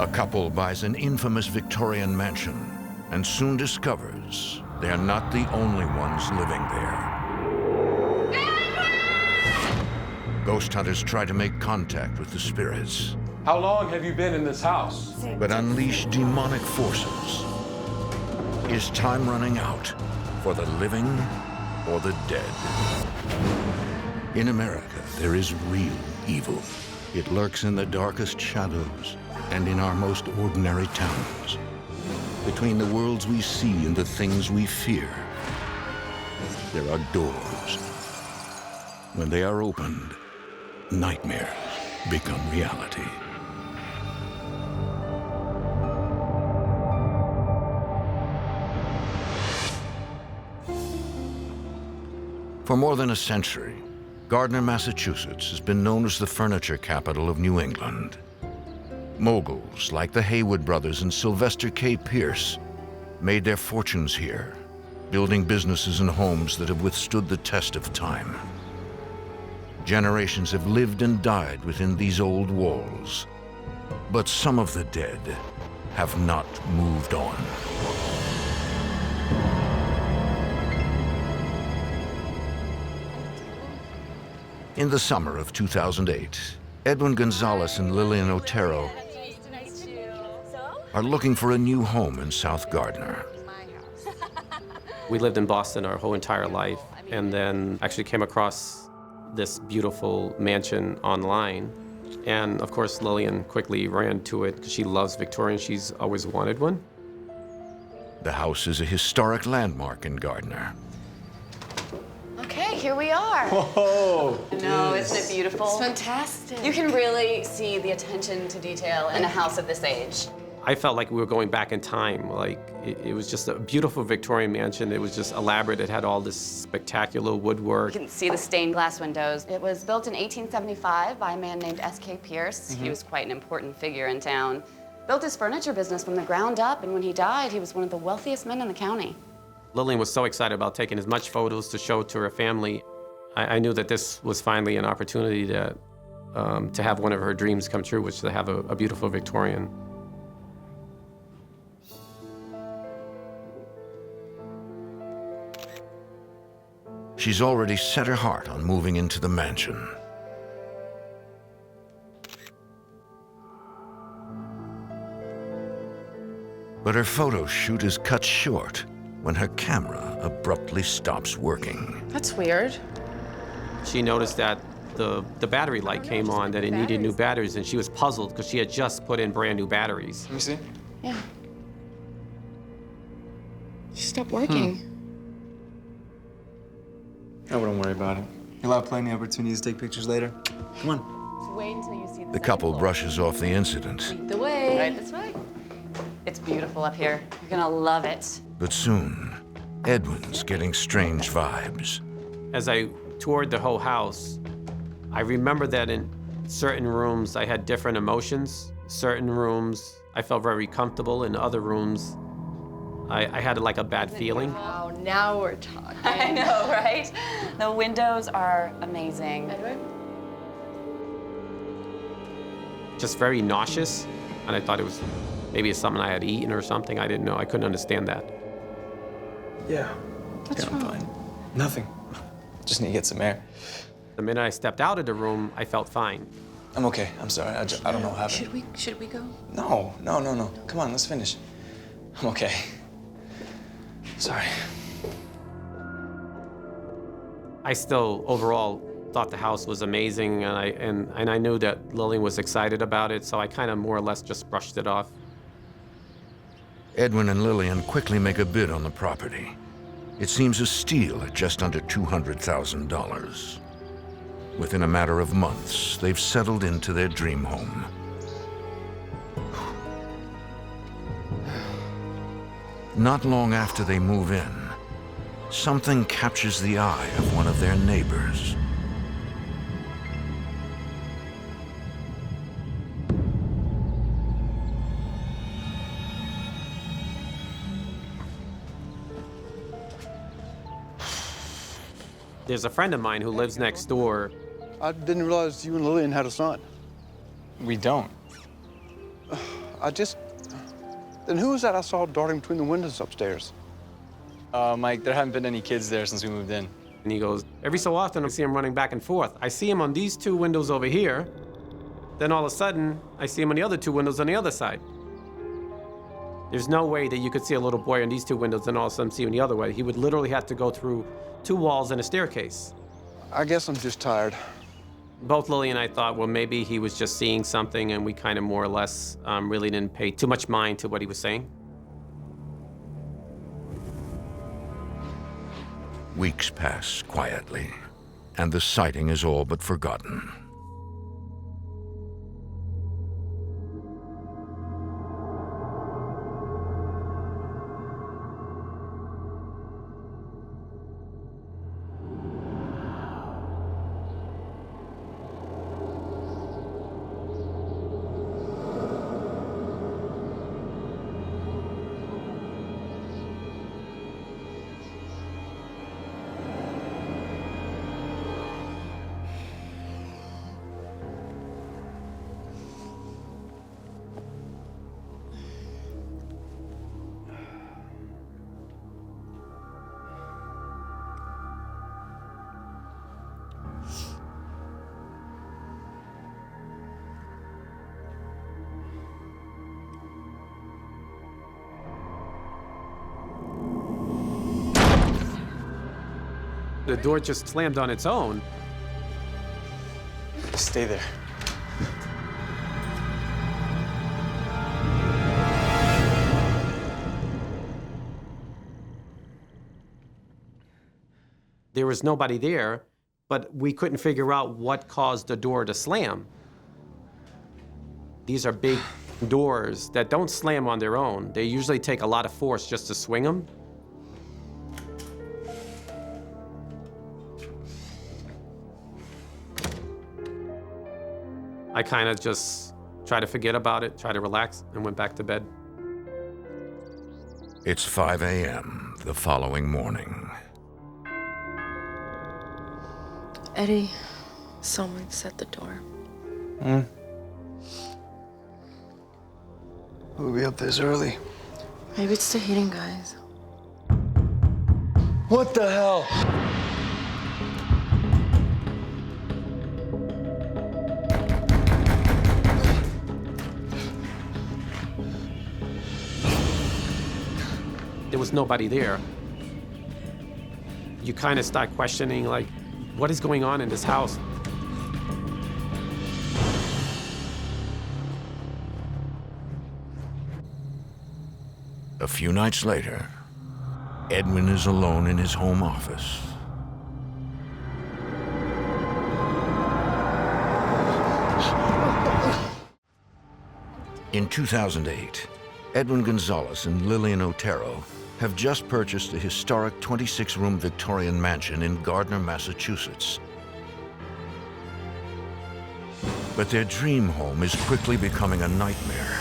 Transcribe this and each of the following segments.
A couple buys an infamous Victorian mansion and soon discovers they're not the only ones living there. Ghost hunters try to make contact with the spirits. How long have you been in this house? But unleash demonic forces. Is time running out for the living or the dead? In America, there is real evil. It lurks in the darkest shadows and in our most ordinary towns. Between the worlds we see and the things we fear, there are doors. When they are opened, nightmares become reality. For more than a century, Gardner, Massachusetts has been known as the furniture capital of New England. Moguls like the Haywood brothers and Sylvester K. Pierce made their fortunes here, building businesses and homes that have withstood the test of time. Generations have lived and died within these old walls, but some of the dead have not moved on. In the summer of 2008, Edwin Gonzalez and Lillian Otero are looking for a new home in South Gardner. We lived in Boston our whole entire life, and then actually came across this beautiful mansion online. And of course, Lillian quickly ran to it because she loves Victorian. She's always wanted one. The house is a historic landmark in Gardner. Okay, here we are. Whoa! No, isn't it beautiful? It's fantastic. You can really see the attention to detail in a house of this age. I felt like we were going back in time. Like, it was just a beautiful Victorian mansion. It was just elaborate. It had all this spectacular woodwork. You can see the stained glass windows. It was built in 1875 by a man named S.K. Pierce. He was quite an important figure in town. Built his furniture business from the ground up, and when he died, he was one of the wealthiest men in the county. Lillian was so excited about taking as much photos to show to her family. I knew that this was finally an opportunity to have one of her dreams come true, which is to have a beautiful Victorian. She's already set her heart on moving into the mansion. But her photo shoot is cut short when her camera abruptly stops working. That's weird. She noticed that the battery light came on, that it needed new batteries, and she was puzzled because she had just put in brand new batteries. Let me see. Yeah. She stopped working. I wouldn't worry about it. You'll have plenty of opportunities to take pictures later. Come on. Wait until you see The couple brushes off the incident, Lead the way. Right this way. It's beautiful up here. You're gonna love it. but soon, Edwin's getting strange vibes. As I toured the whole house, I remember that in certain rooms I had different emotions. Certain rooms I felt very comfortable. In other rooms, I had like a bad feeling. Wow, now we're talking. I know, right? The windows are amazing. Edwin? Just very nauseous, and I thought it was maybe it's something I had eaten or something. I didn't know. I couldn't understand that. Yeah. What's I'm wrong? fine. Nothing. Just need to get some air. The minute I stepped out of the room, I felt fine. I'm okay. I'm sorry. I don't know what happened. Should we go? No. Come on, let's finish. I'm okay. Sorry. I still overall thought the house was amazing, and I knew that Lillian was excited about it, so I kind of more or less just brushed it off. Edwin and Lillian quickly make a bid on the property. It seems a steal at just under $200,000. Within a matter of months, they've settled into their dream home. Not long after they move in, something captures the eye of one of their neighbors. There's a friend of mine who lives next door. I didn't realize you and Lillian had a son. We don't. Then who was that I saw darting between the windows upstairs? Mike, there haven't been any kids there since we moved in. And he goes, every so often I see him running back and forth. I see him on these two windows over here. Then all of a sudden, I see him on the other two windows on the other side. There's no way that you could see a little boy on these two windows and all of a sudden see him the other way. He would literally have to go through two walls and a staircase. I guess I'm just tired. Both Lily and I thought, well, maybe he was just seeing something and we kind of more or less really didn't pay too much mind to what he was saying. Weeks pass quietly, and the sighting is all but forgotten. The door just slammed on its own. Stay there. There was nobody there, but we couldn't figure out what caused the door to slam. These are big doors that don't slam on their own. They usually take a lot of force just to swing them. I kind of just tried to forget about it, tried to relax, and went back to bed. It's 5 a.m. the following morning. Eddie, someone's at the door. We'll be up this early. Maybe it's the heating guys. What the hell? There was nobody there. You kind of start questioning, like, what is going on in this house? A few nights later, Edwin is alone in his home office. In 2008, Edwin Gonzalez and Lillian Otero have just purchased a historic 26-room Victorian mansion in Gardner, Massachusetts. But their dream home is quickly becoming a nightmare.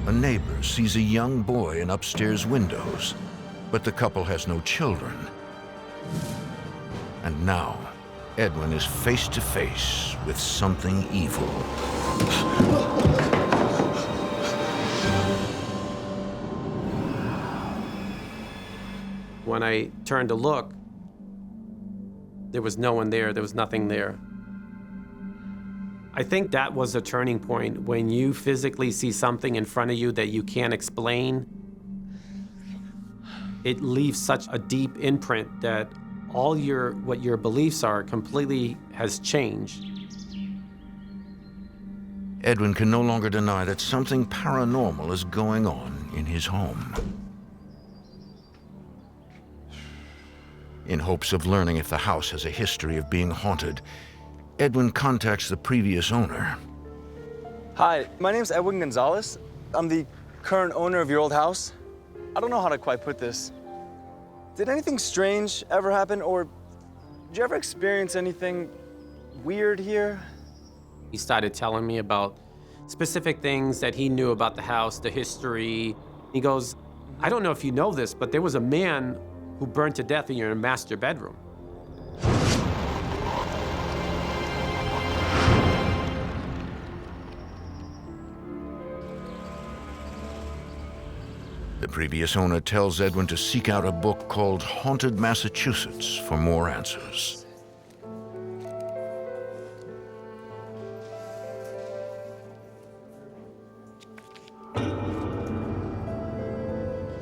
A neighbor sees a young boy in upstairs windows, but the couple has no children. And now, Edwin is face to face with something evil. When I turned to look, there was no one there, there was nothing there. I think that was a turning point when you physically see something in front of you that you can't explain. It leaves such a deep imprint that what your beliefs are completely has changed. Edwin can no longer deny that something paranormal is going on in his home. In hopes of learning if the house has a history of being haunted, Edwin contacts the previous owner. Hi, my name's Edwin Gonzalez. I'm the current owner of your old house. I don't know how to quite put this. Did anything strange ever happen, or did you ever experience anything weird here? He started telling me about specific things that he knew about the house, the history. He goes, I don't know if you know this, but there was a man who burned to death in your master bedroom. The previous owner tells Edwin to seek out a book called Haunted Massachusetts for more answers.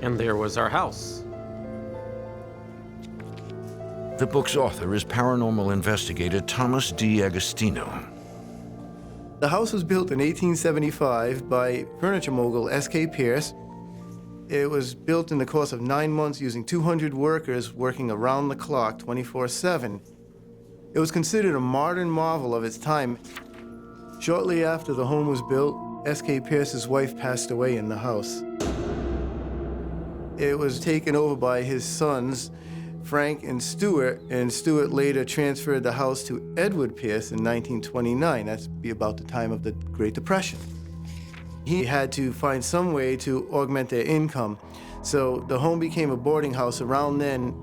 And there was our house. The book's author is paranormal investigator Thomas D. Agostino. The house was built in 1875 by furniture mogul S.K. Pierce. It was built in the course of 9 months using 200 workers working around the clock 24/7. It was considered a modern marvel of its time. Shortly after the home was built, S.K. Pierce's wife passed away in the house. It was taken over by his sons, Frank and Stuart later transferred the house to Edward Pierce in 1929. That's be about the time of the Great Depression. He had to find some way to augment their income, so the home became a boarding house around then.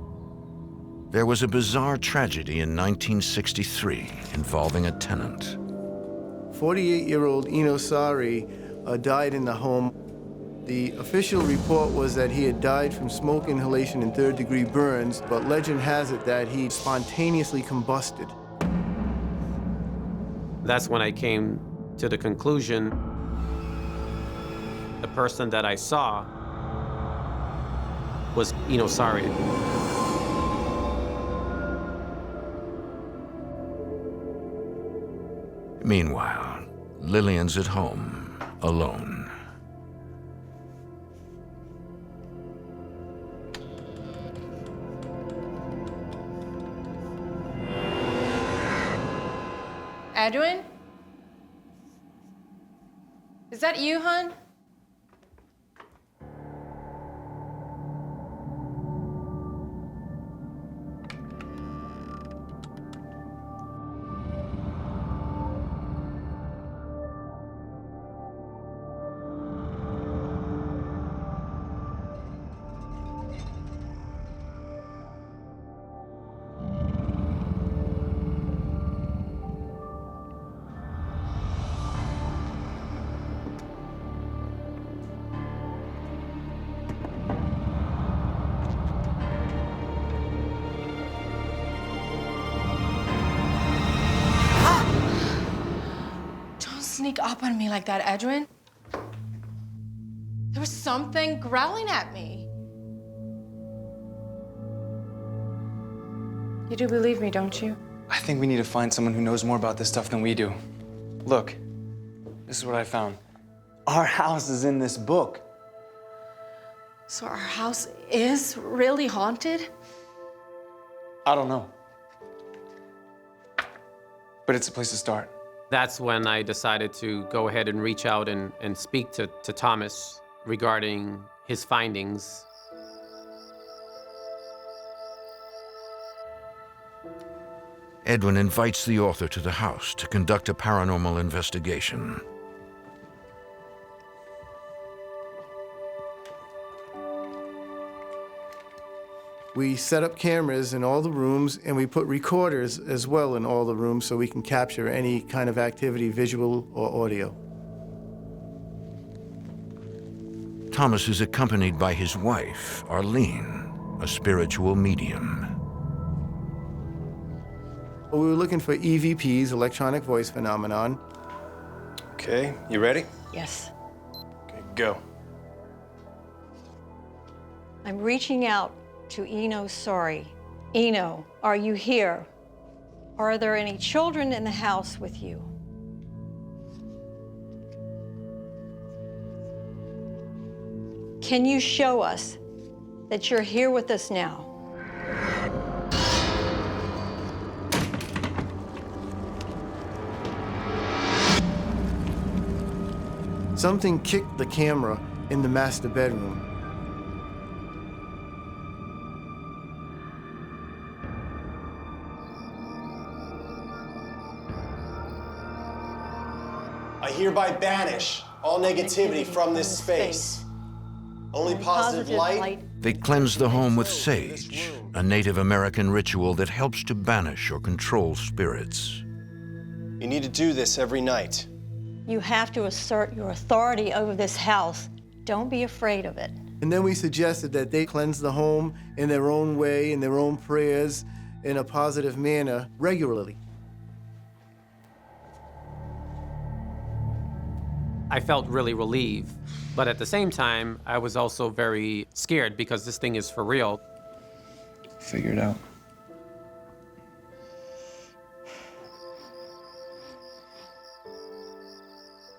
There was a bizarre tragedy in 1963 involving a tenant. 48-year-old Eno Sari died in the home. The official report was that he had died from smoke inhalation and third-degree burns, but legend has it that he spontaneously combusted. That's when I came to the conclusion the person that I saw was Sari. Meanwhile, Lillian's at home, alone. Edwin? Is that you, hon? Sneak up on me like that, Edwin. There was something growling at me. You do believe me, don't you? I think we need to find someone who knows more about this stuff than we do. Look, this is what I found. Our house is in this book. So our house is really haunted? I don't know. But it's a place to start. That's when I decided to go ahead and reach out and speak to Thomas regarding his findings. Edwin invites the author to the house to conduct a paranormal investigation. We set up cameras in all the rooms, and we put recorders as well in all the rooms so we can capture any kind of activity, visual or audio. Thomas is accompanied by his wife, Arlene, a spiritual medium. We were looking for EVPs, electronic voice phenomenon. Okay, you ready? Yes. Okay, go. I'm reaching out to Eno Sari. Eno, are you here? Are there any children in the house with you? Can you show us that you're here with us now? Something kicked the camera in the master bedroom. I hereby banish all negativity from this space. Only positive light. They cleanse the home with sage, a Native American ritual that helps to banish or control spirits. You need to do this every night. You have to assert your authority over this house. Don't be afraid of it. And then we suggested that they cleanse the home in their own way, in their own prayers, in a positive manner, regularly. I felt really relieved, but at the same time, I was also very scared because this thing is for real. Figure it out.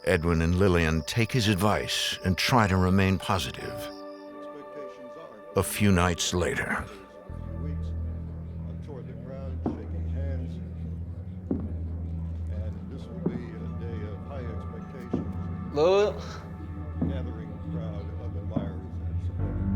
Edwin and Lillian take his advice and try to remain positive. A few nights later. Lil. Gathering crowd of admirers and supporters.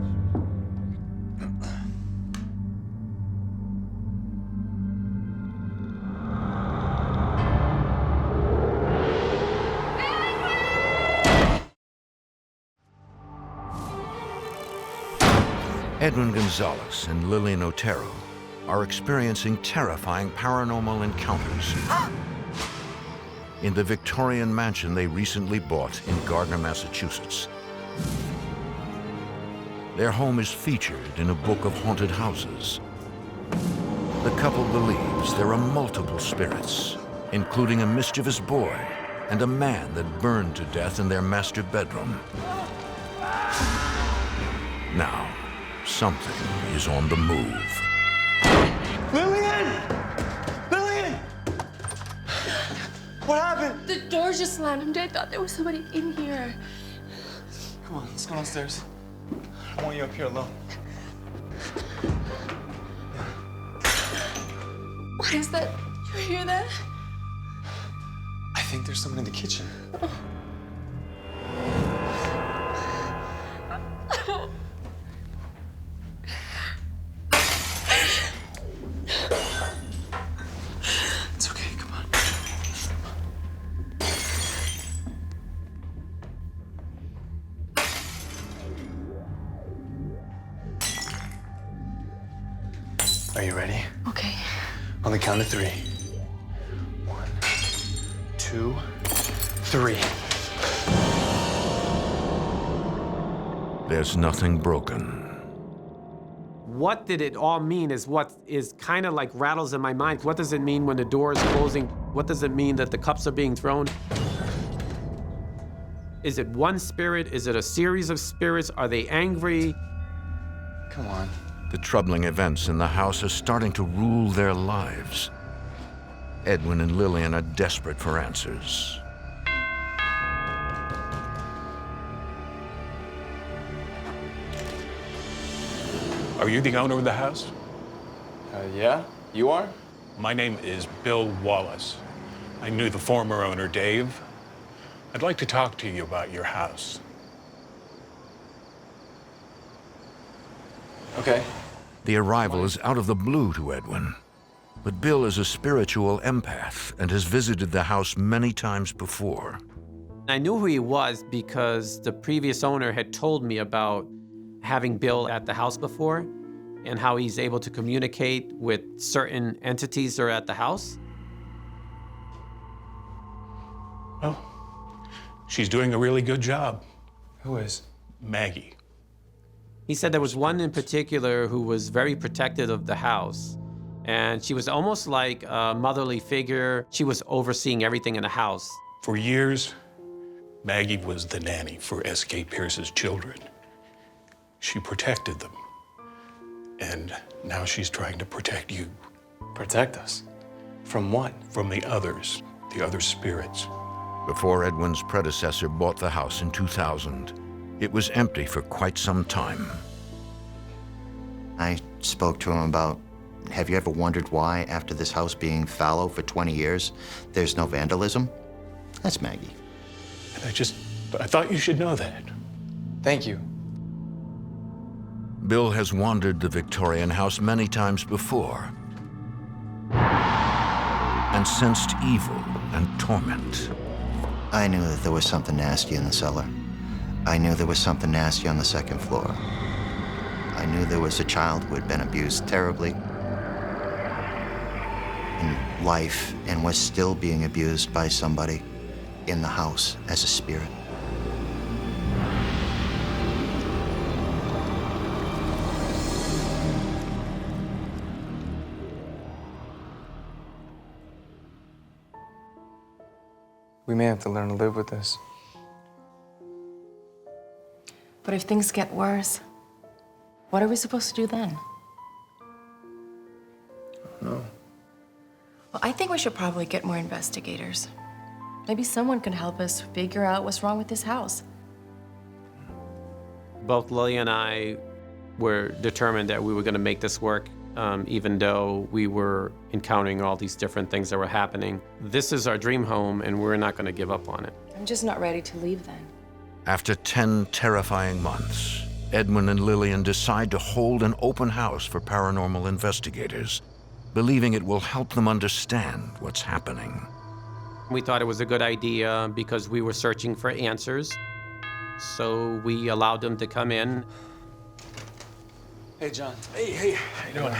Edwin Gonzalez and Lillian Otero are experiencing terrifying paranormal encounters in the Victorian mansion they recently bought in Gardner, Massachusetts. Their home is featured in a book of haunted houses. The couple believes there are multiple spirits, including a mischievous boy and a man that burned to death in their master bedroom. Now, something is on the move. Lillian! Lillian! What happened? The door just slammed. I thought there was somebody in here. Come on, let's go downstairs. I don't want you up here alone. What is that? You hear that? I think there's someone in the kitchen. It's okay, come on. Are you ready? Okay. On the count of 3. 1, 2, 3. There's nothing broken. What did it all mean is what is kind of like rattles in my mind. What does it mean when the door is closing? What does it mean that the cups are being thrown? Is it one spirit? Is it a series of spirits? Are they angry? Come on. The troubling events in the house are starting to rule their lives. Edwin and Lillian are desperate for answers. Are you the owner of the house? Yeah? You are? My name is Bill Wallace. I knew the former owner, Dave. I'd like to talk to you about your house. Okay. The arrival is out of the blue to Edwin, but Bill is a spiritual empath and has visited the house many times before. I knew who he was because the previous owner had told me about having Bill at the house before and how he's able to communicate with certain entities that are at the house. Well, she's doing a really good job. Who is? Maggie. He said there was one in particular who was very protective of the house, and she was almost like a motherly figure. She was overseeing everything in the house. For years, Maggie was the nanny for S.K. Pierce's children. She protected them, and now she's trying to protect you. Protect us? From what? From the other spirits. Before Edwin's predecessor bought the house in 2000, it was empty for quite some time. I spoke to him about, have you ever wondered why, after this house being fallow for 20 years, there's no vandalism? That's Maggie. And I thought you should know that. Thank you. Bill has wandered the Victorian house many times before and sensed evil and torment. I knew that there was something nasty in the cellar. I knew there was something nasty on the second floor. I knew there was a child who had been abused terribly in life and was still being abused by somebody in the house as a spirit. We may have to learn to live with this. But if things get worse, what are we supposed to do then? No. Well, I think we should probably get more investigators. Maybe someone can help us figure out what's wrong with this house. Both Lillian and I were determined that we were going to make this work, even though we were encountering all these different things that were happening. This is our dream home, and we're not going to give up on it. I'm just not ready to leave then. After 10 terrifying months, Edwin and Lillian decide to hold an open house for paranormal investigators, believing it will help them understand what's happening. We thought it was a good idea because we were searching for answers. So we allowed them to come in. Hey, John. Hey, how you doing?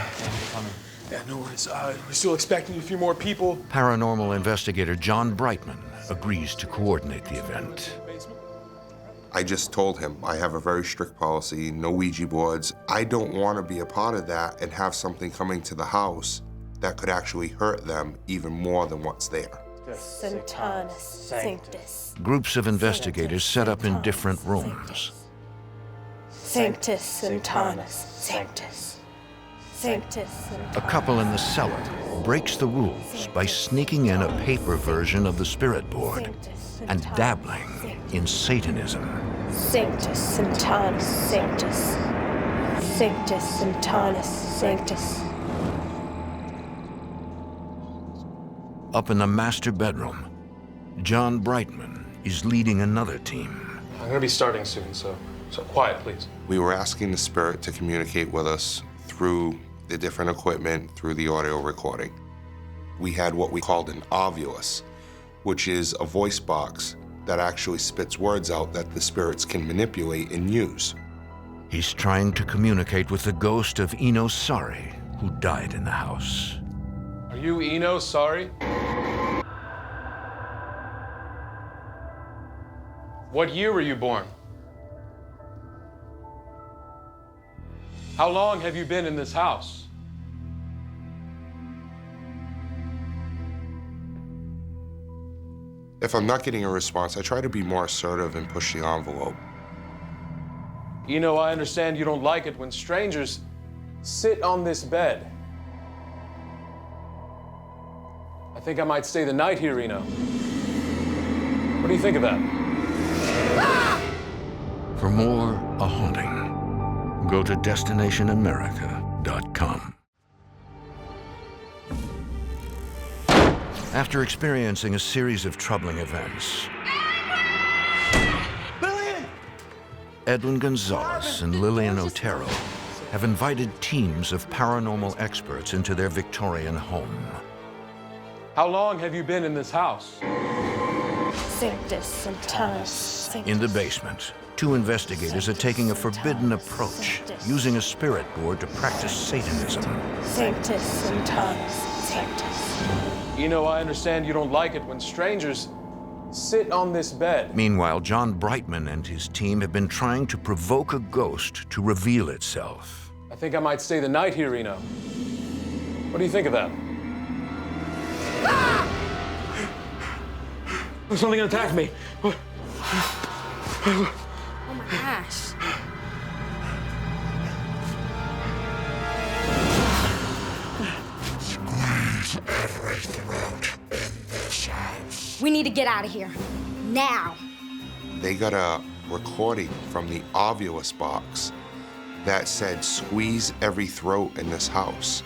Yeah, no worries. We're still expecting a few more people. Paranormal investigator John Brightman agrees to coordinate the event. I just told him I have a very strict policy, no Ouija boards. I don't want to be a part of that and have something coming to the house that could actually hurt them even more than what's there. Sanctus Sanctus. Groups of investigators set up in different rooms. Sanctus Sanctus Sanctus. Sanctus. A couple in the cellar breaks the rules by sneaking in a paper version of the spirit board and dabbling in Satanism. Sanctus Sanctus Sanctus. Sanctus Sanctus Sanctus. Up in the master bedroom, John Brightman is leading another team. I'm gonna be starting soon, so quiet, please. We were asking the spirit to communicate with us through the different equipment, through the audio recording. We had what we called an ovulus, which is a voice box that actually spits words out that the spirits can manipulate and use. He's trying to communicate with the ghost of Sorry, who died in the house. Are you Sorry? What year were you born? How long have you been in this house? If I'm not getting a response, I try to be more assertive and push the envelope. I understand you don't like it when strangers sit on this bed. I think I might stay the night here, Eno. What do you think of that? For more A Haunting, go to DestinationAmerica.com. After experiencing a series of troubling events, Lillian! Edwin Gonzalez and Lillian Otero have invited teams of paranormal experts into their Victorian home. How long have you been in this house? Sanctus Sanctus. In the basement, two investigators are taking a forbidden approach, using a spirit board to practice Satanism. Sanctus Sanctus Sanctus. I understand you don't like it when strangers sit on this bed. Meanwhile, John Brightman and his team have been trying to provoke a ghost to reveal itself. I think I might stay the night here, Eno. What do you think of that? Something attacked me. Oh my gosh. We need to get out of here. Now. They got a recording from the ovulus box that said, "Squeeze every throat in this house."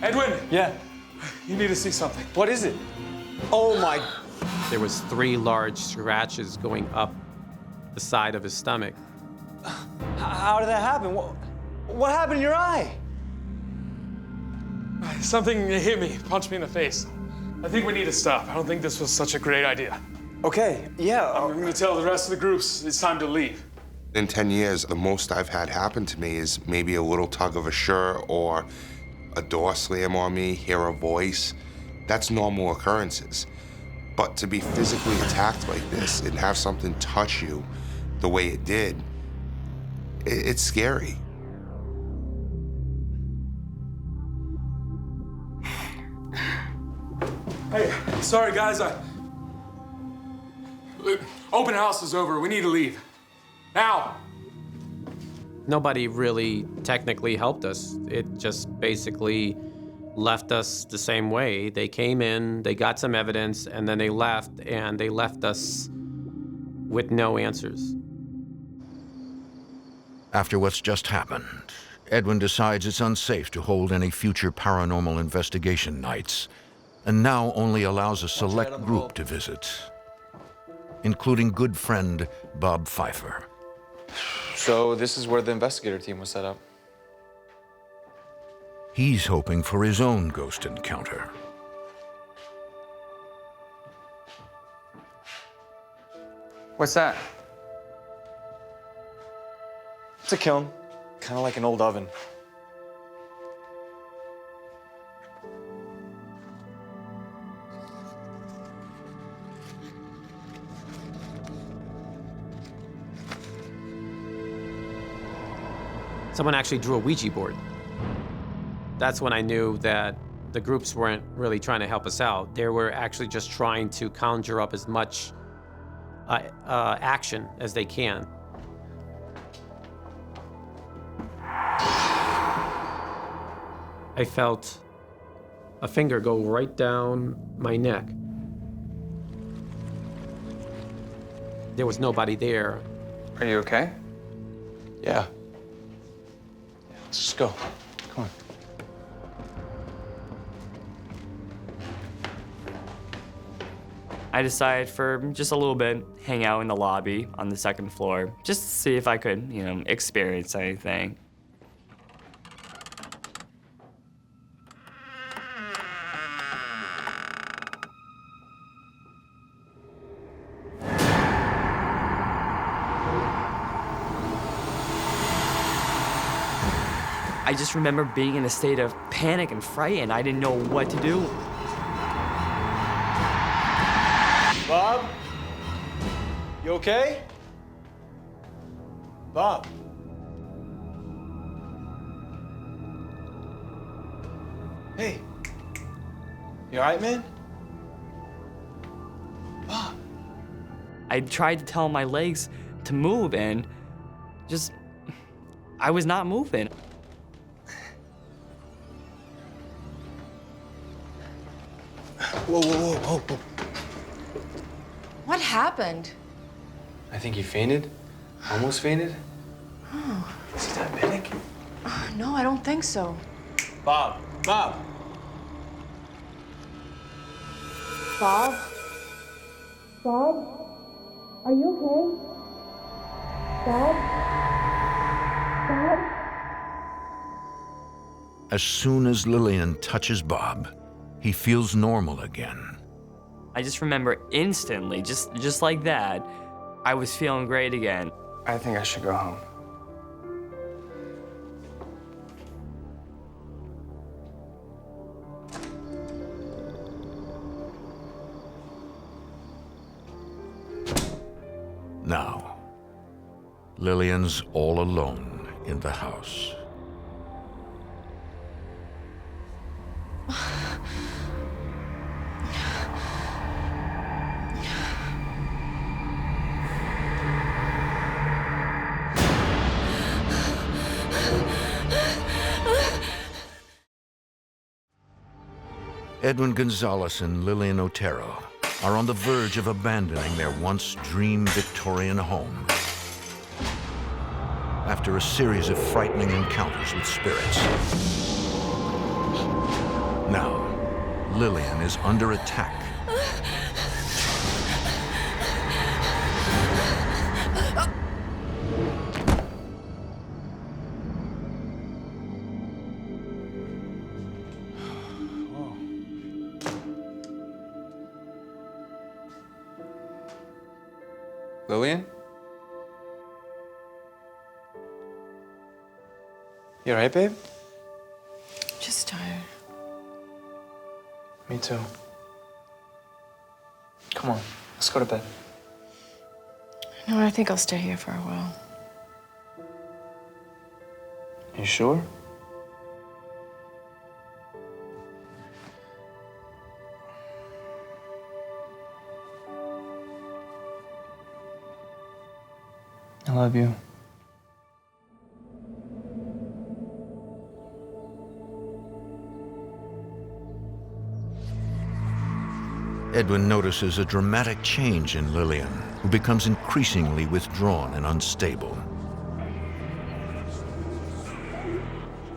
Edwin! Yeah? You need to see something. What is it? Oh my... There was 3 large scratches going up the side of his stomach. How did that happen? What happened in your eye? Something hit me, punched me in the face. I think we need to stop. I don't think this was such a great idea. Okay, yeah. I'm going to tell the rest of the groups it's time to leave. In 10 years, the most I've had happen to me is maybe a little tug of a shirt or a door slam on me, hear a voice. That's normal occurrences. But to be physically attacked like this and have something touch you the way it did, it's scary. Hey, sorry guys, Open house is over. We need to leave. Now! Nobody really technically helped us. It just basically left us the same way. They came in, they got some evidence, and then they left, and they left us with no answers. After what's just happened, Edwin decides it's unsafe to hold any future paranormal investigation nights, and now only allows a select group to visit, including good friend Bob Pfeiffer. So this is where the investigator team was set up. He's hoping for his own ghost encounter. What's that? It's a kiln, kind of like an old oven. Someone actually drew a Ouija board. That's when I knew that the groups weren't really trying to help us out. They were actually just trying to conjure up as much action as they can. I felt a finger go right down my neck. There was nobody there. Are you okay? Yeah. Let's just go. Come on. I decided for just a little bit, hang out in the lobby on the second floor, just to see if I could, experience anything. I just remember being in a state of panic and fright, and I didn't know what to do. Bob? You okay? Bob? Hey. You all right, man? Bob? I tried to tell my legs to move, and I was not moving. Whoa, whoa, whoa, whoa. What happened? I think he fainted. Almost fainted. Oh. Is he diabetic? No, I don't think so. Bob! Bob! Bob? Bob? Are you okay? Bob? Bob? As soon as Lillian touches Bob, he feels normal again. I just remember instantly, just like that, I was feeling great again. I think I should go home. Now, Lillian's all alone in the house. Edwin Gonzalez and Lillian Otero are on the verge of abandoning their once dream Victorian home after a series of frightening encounters with spirits. Now, Lillian is under attack. Lillian? You all right, babe? Just tired. Me too. Come on, let's go to bed. No, I think I'll stay here for a while. You sure? I love you. Edwin notices a dramatic change in Lillian, who becomes increasingly withdrawn and unstable.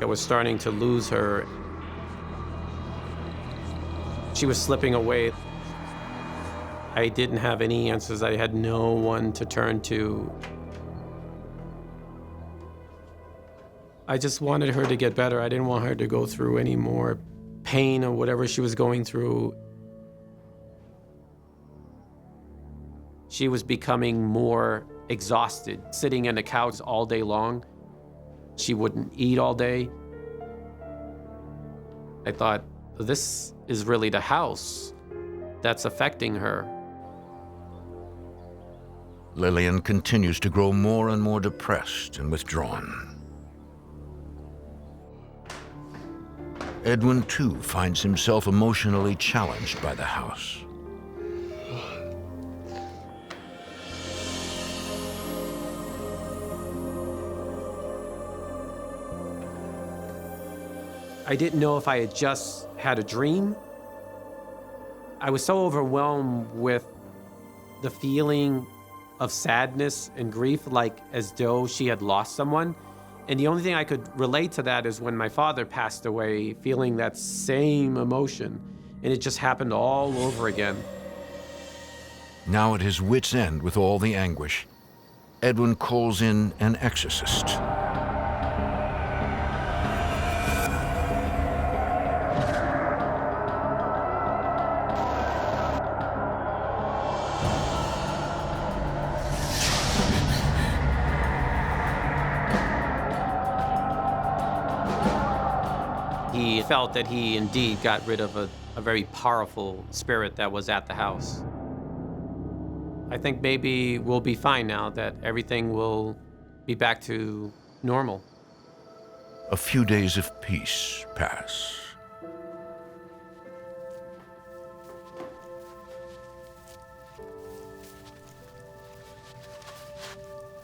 I was starting to lose her. She was slipping away. I didn't have any answers. I had no one to turn to. I just wanted her to get better. I didn't want her to go through any more pain or whatever she was going through. She was becoming more exhausted, sitting on the couch all day long. She wouldn't eat all day. I thought, this is really the house that's affecting her. Lillian continues to grow more and more depressed and withdrawn. Edwin, too, finds himself emotionally challenged by the house. I didn't know if I had just had a dream. I was so overwhelmed with the feeling of sadness and grief, like as though she had lost someone. And the only thing I could relate to that is when my father passed away, feeling that same emotion. And it just happened all over again. Now at his wit's end with all the anguish, Edwin calls in an exorcist. He felt that he indeed got rid of a very powerful spirit that was at the house. I think maybe we'll be fine now, that everything will be back to normal. A few days of peace pass.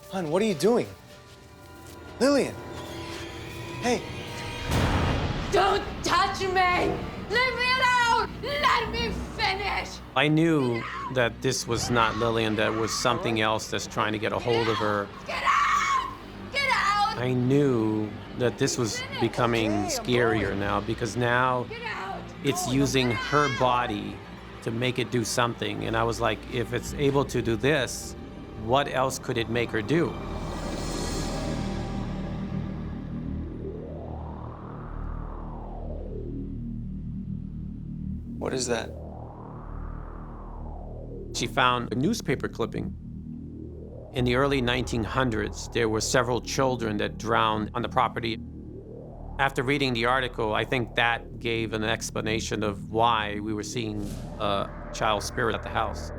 Hon, what are you doing? Lillian! Hey! Don't touch me! Leave me alone! Let me finish! I knew that this was not Lillian, that was something else that's trying to get a hold of her. Get out! Get out! I knew that this was becoming scarier now, because now it's using her body to make it do something. And I was like, if it's able to do this, what else could it make her do? What is that? She found a newspaper clipping. In the early 1900s, there were several children that drowned on the property. After reading the article, I think that gave an explanation of why we were seeing a child spirit at the house.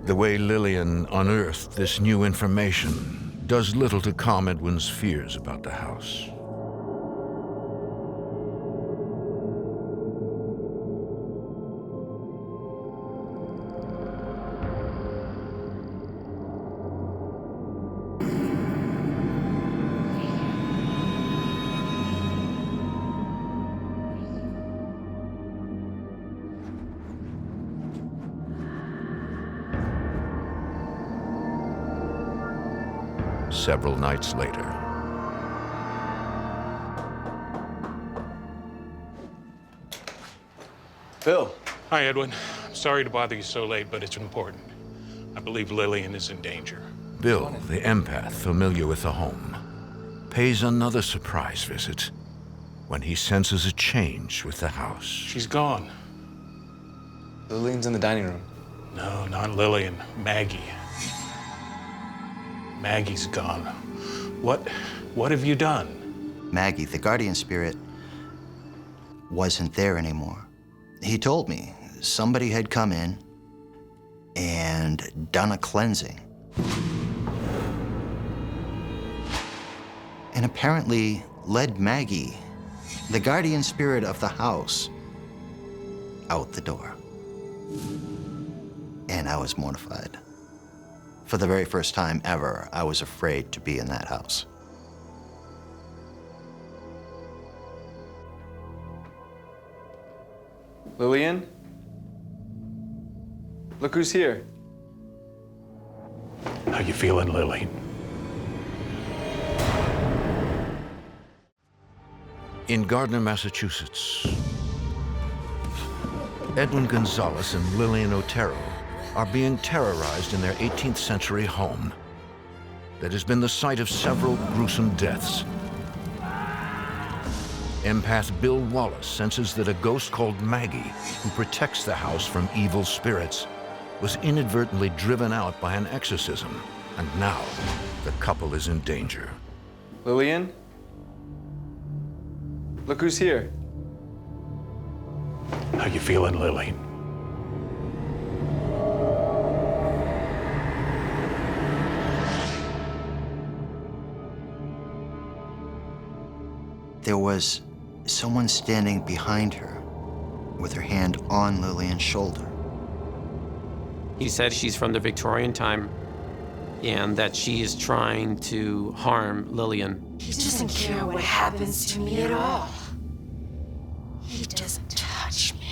The way Lillian unearthed this new information does little to calm Edwin's fears about the house. Several nights later. Bill. Hi, Edwin. I'm sorry to bother you so late, but it's important. I believe Lillian is in danger. Bill, the empath familiar with the home, pays another surprise visit when he senses a change with the house. She's gone. Lillian's in the dining room. No, not Lillian. Maggie. Maggie's gone. What have you done? Maggie, the guardian spirit, wasn't there anymore. He told me somebody had come in and done a cleansing. And apparently led Maggie, the guardian spirit of the house, out the door. And I was mortified. For the very first time ever, I was afraid to be in that house. Lillian? Look who's here. How you feeling, Lillian? In Gardner, Massachusetts, Edwin Gonzalez and Lillian Otero are being terrorized in their 18th century home that has been the site of several gruesome deaths. Empath Bill Wallace senses that a ghost called Maggie, who protects the house from evil spirits, was inadvertently driven out by an exorcism, and now the couple is in danger. Lillian? Look who's here. How you feeling, Lillian? There was someone standing behind her with her hand on Lillian's shoulder. He said she's from the Victorian time and that she is trying to harm Lillian. He doesn't care what happens to me at all. He doesn't touch me.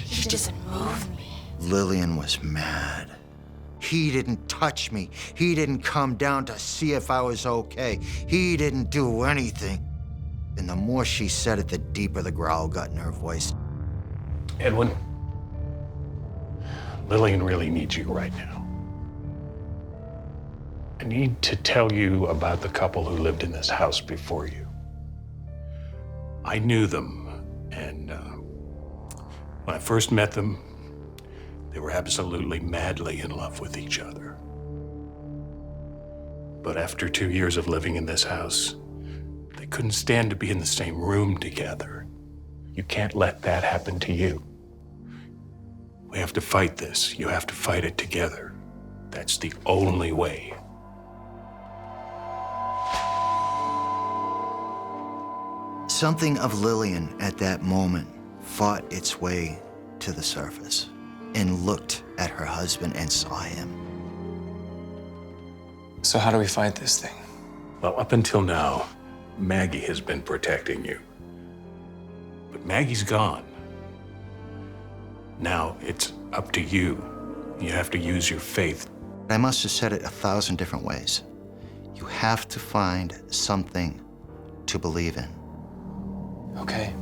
He doesn't move me. Lillian was mad. He didn't touch me. He didn't come down to see if I was okay. He didn't do anything. And the more she said it, the deeper the growl got in her voice. Edwin, Lillian really needs you right now. I need to tell you about the couple who lived in this house before you. I knew them, and when I first met them, they were absolutely madly in love with each other. But after 2 years of living in this house, they couldn't stand to be in the same room together. You can't let that happen to you. We have to fight this. You have to fight it together. That's the only way. Something of Lillian at that moment fought its way to the surface and looked at her husband and saw him. So how do we fight this thing? Well, up until now, Maggie has been protecting you. But Maggie's gone. Now it's up to you. You have to use your faith. I must have said it 1,000 different ways. You have to find something to believe in. Okay.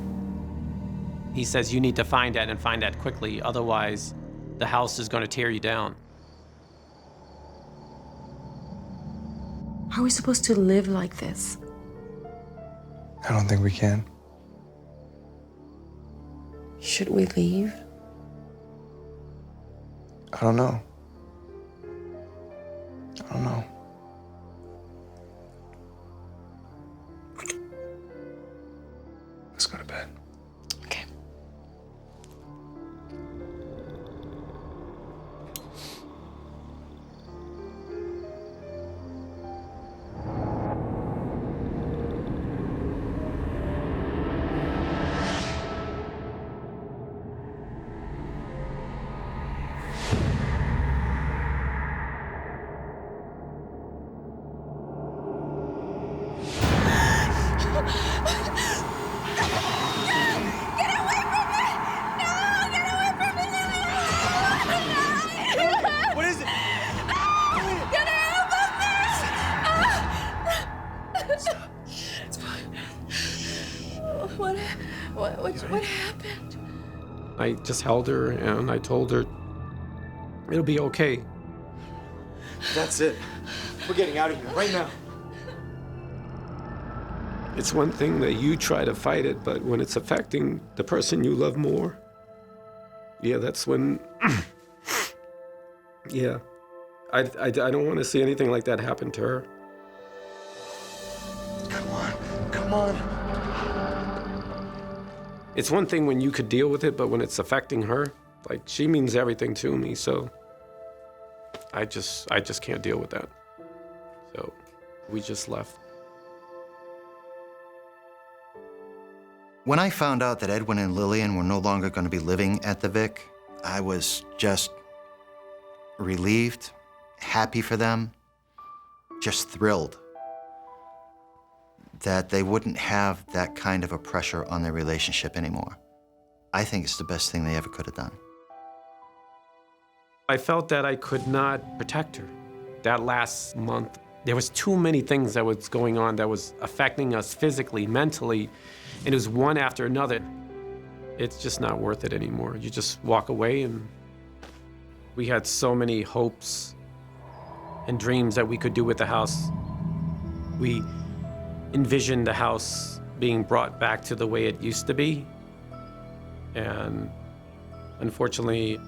He says you need to find that and find that quickly, otherwise the house is going to tear you down. How are we supposed to live like this? I don't think we can. Should we leave? I don't know. I don't know. Let's go to bed. Okay. What is it? Get out of this! What happened? I just held her and I told her it'll be okay. That's it. We're getting out of here right now. It's one thing that you try to fight it, but when it's affecting the person you love more, yeah, that's when, yeah. I don't want to see anything like that happen to her. Come on. It's one thing when you could deal with it, but when it's affecting her, like, she means everything to me, so I just can't deal with that. So we just left. When I found out that Edwin and Lillian were no longer going to be living at the Vic, I was just relieved happy for them, just thrilled that they wouldn't have that kind of a pressure on their relationship anymore. I think it's the best thing they ever could have done. I felt that I could not protect her. That last month, there was too many things that was going on that was affecting us physically, mentally, and it was one after another. It's just not worth it anymore. You just walk away, and we had so many hopes and dreams that we could do with the house. We envisioned the house being brought back to the way it used to be, and unfortunately,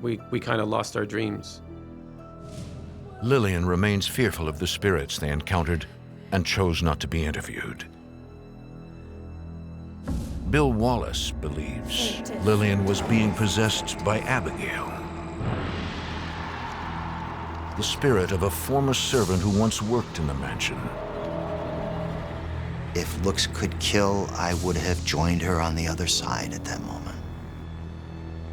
we kind of lost our dreams. Lillian remains fearful of the spirits they encountered and chose not to be interviewed. Bill Wallace believes Lillian was being possessed by Abigail, the spirit of a former servant who once worked in the mansion. If looks could kill, I would have joined her on the other side at that moment.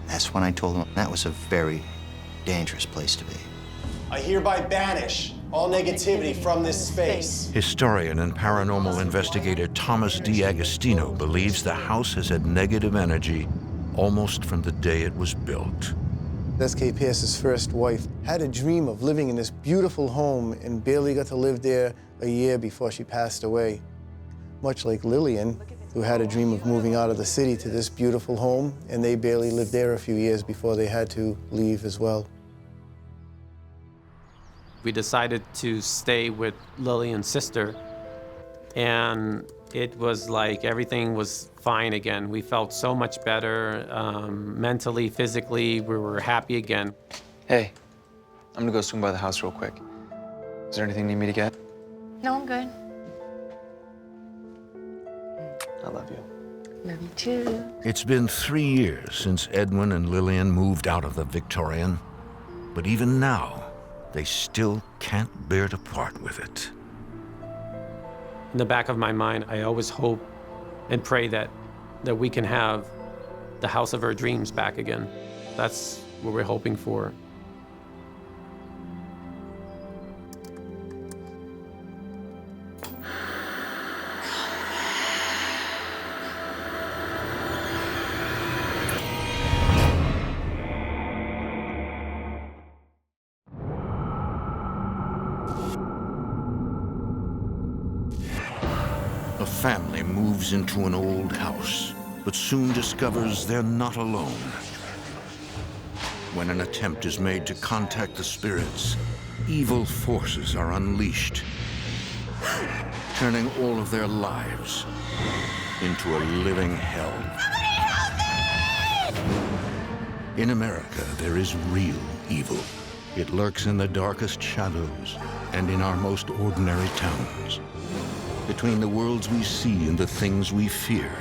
That's when I told him that was a very dangerous place to be. I hereby banish all negativity from this space. Historian and paranormal investigator Thomas D. Agostino believes the house has had negative energy almost from the day it was built. S.K. Pierce's first wife had a dream of living in this beautiful home and barely got to live there a year before she passed away. Much like Lillian, who had a dream of moving out of the city to this beautiful home, and they barely lived there a few years before they had to leave as well. We decided to stay with Lillian's sister, and it was like everything was fine again. We felt so much better, mentally, physically, we were happy again. Hey, I'm gonna go swing by the house real quick. Is there anything you need me to get? No, I'm good. I love you. Love you too. It's been 3 years since Edwin and Lillian moved out of the Victorian, but even now, they still can't bear to part with it. In the back of my mind, I always hope and pray that we can have the house of our dreams back again. That's what we're hoping for. A family moves into an old house, but soon discovers they're not alone. When an attempt is made to contact the spirits, evil forces are unleashed, turning all of their lives into a living hell. In America, there is real evil. It lurks in the darkest shadows and in our most ordinary towns. Between the worlds we see and the things we fear,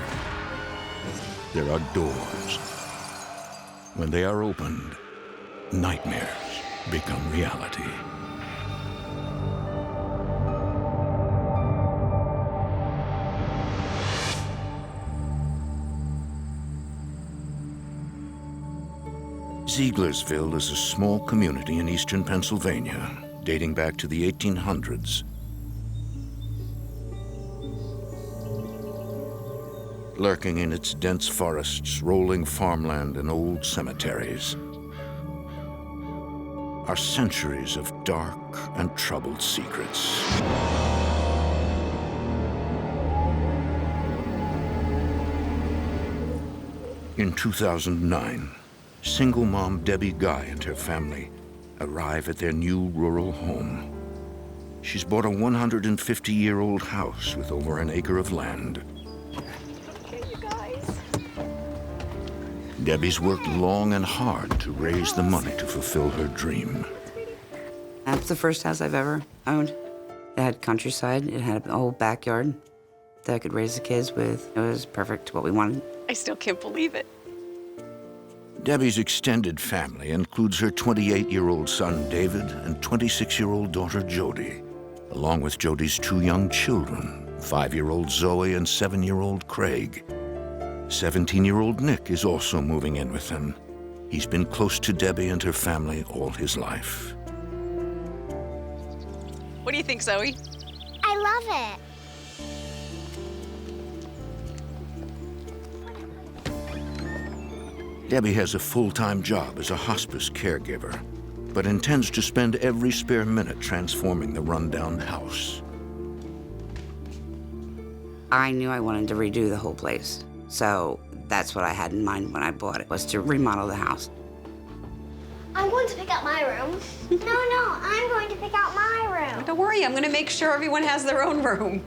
there are doors. When they are opened, nightmares become reality. Zieglersville is a small community in eastern Pennsylvania, dating back to the 1800s. Lurking in its dense forests, rolling farmland, and old cemeteries are centuries of dark and troubled secrets. In 2009, single mom Debbie Guy and her family arrive at their new rural home. She's bought a 150-year-old house with over an acre of land. Debbie's worked long and hard to raise the money to fulfill her dream. That's the first house I've ever owned. It had countryside, it had a whole backyard that I could raise the kids with. It was perfect, what we wanted. I still can't believe it. Debbie's extended family includes her 28-year-old son, David, and 26-year-old daughter, Jody, along with Jody's 2 young children, 5-year-old Zoe and 7-year-old Craig. 17-year-old Nick is also moving in with them. He's been close to Debbie and her family all his life. What do you think, Zoe? I love it. Debbie has a full-time job as a hospice caregiver, but intends to spend every spare minute transforming the rundown house. I knew I wanted to redo the whole place. So that's what I had in mind when I bought it, was to remodel the house. I'm going to pick out my room. No, I'm going to pick out my room. Don't worry, I'm going to make sure everyone has their own room.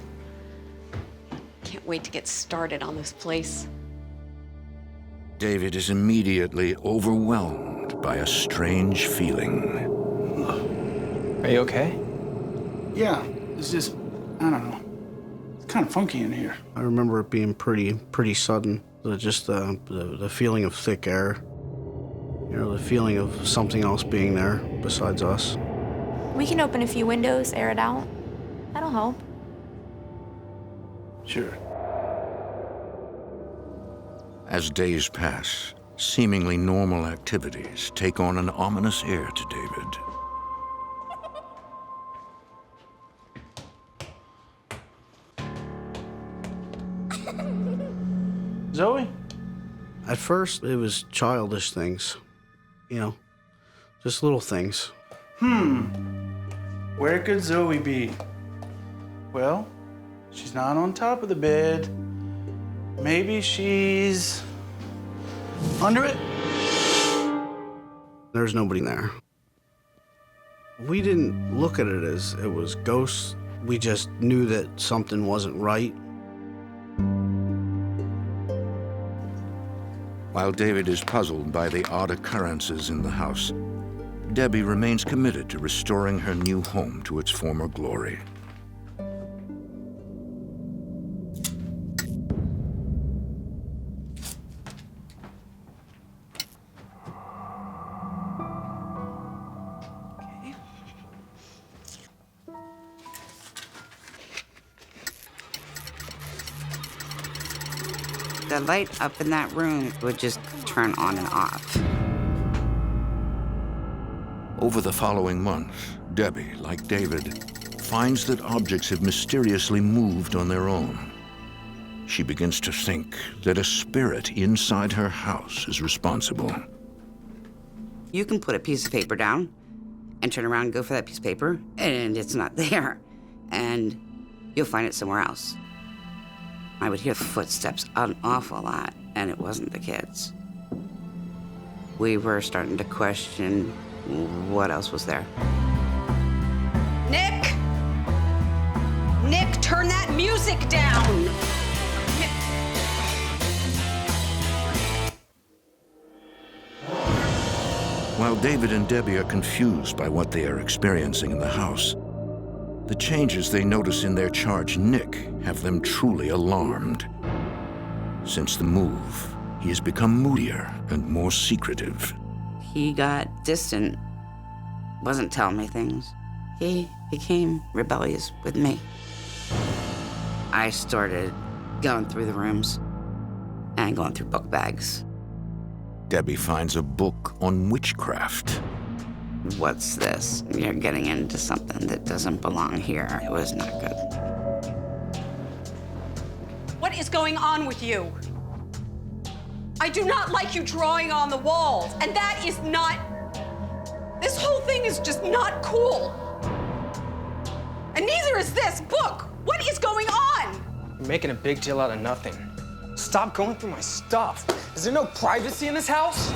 Can't wait to get started on this place. David is immediately overwhelmed by a strange feeling. Are you okay? Yeah, it's just, I don't know. It's kind of funky in here. I remember it being pretty sudden. Just the feeling of thick air. You know, the feeling of something else being there besides us. We can open a few windows, air it out. That'll help. Sure. As days pass, seemingly normal activities take on an ominous air to David. Zoe? At first, it was childish things. You know, just little things. Where could Zoe be? Well, she's not on top of the bed. Maybe she's under it? There's nobody there. We didn't look at it as it was ghosts. We just knew that something wasn't right. While David is puzzled by the odd occurrences in the house, Debbie remains committed to restoring her new home to its former glory. The light up in that room would just turn on and off. Over the following months, Debbie, like David, finds that objects have mysteriously moved on their own. She begins to think that a spirit inside her house is responsible. You can put a piece of paper down and turn around and go for that piece of paper, and it's not there. And you'll find it somewhere else. I would hear footsteps an awful lot, and it wasn't the kids. We were starting to question what else was there. Nick! Nick, turn that music down! While David and Debbie are confused by what they are experiencing in the house, the changes they notice in their charge, Nick, have them truly alarmed. Since the move, he has become moodier and more secretive. He got distant, wasn't telling me things. He became rebellious with me. I started going through the rooms and going through book bags. Debbie finds a book on witchcraft. What's this? You're getting into something that doesn't belong here. It was not good. What is going on with you? I do not like you drawing on the walls, and that is not... This whole thing is just not cool. And neither is this book. What is going on? You're making a big deal out of nothing. Stop going through my stuff. Is there no privacy in this house?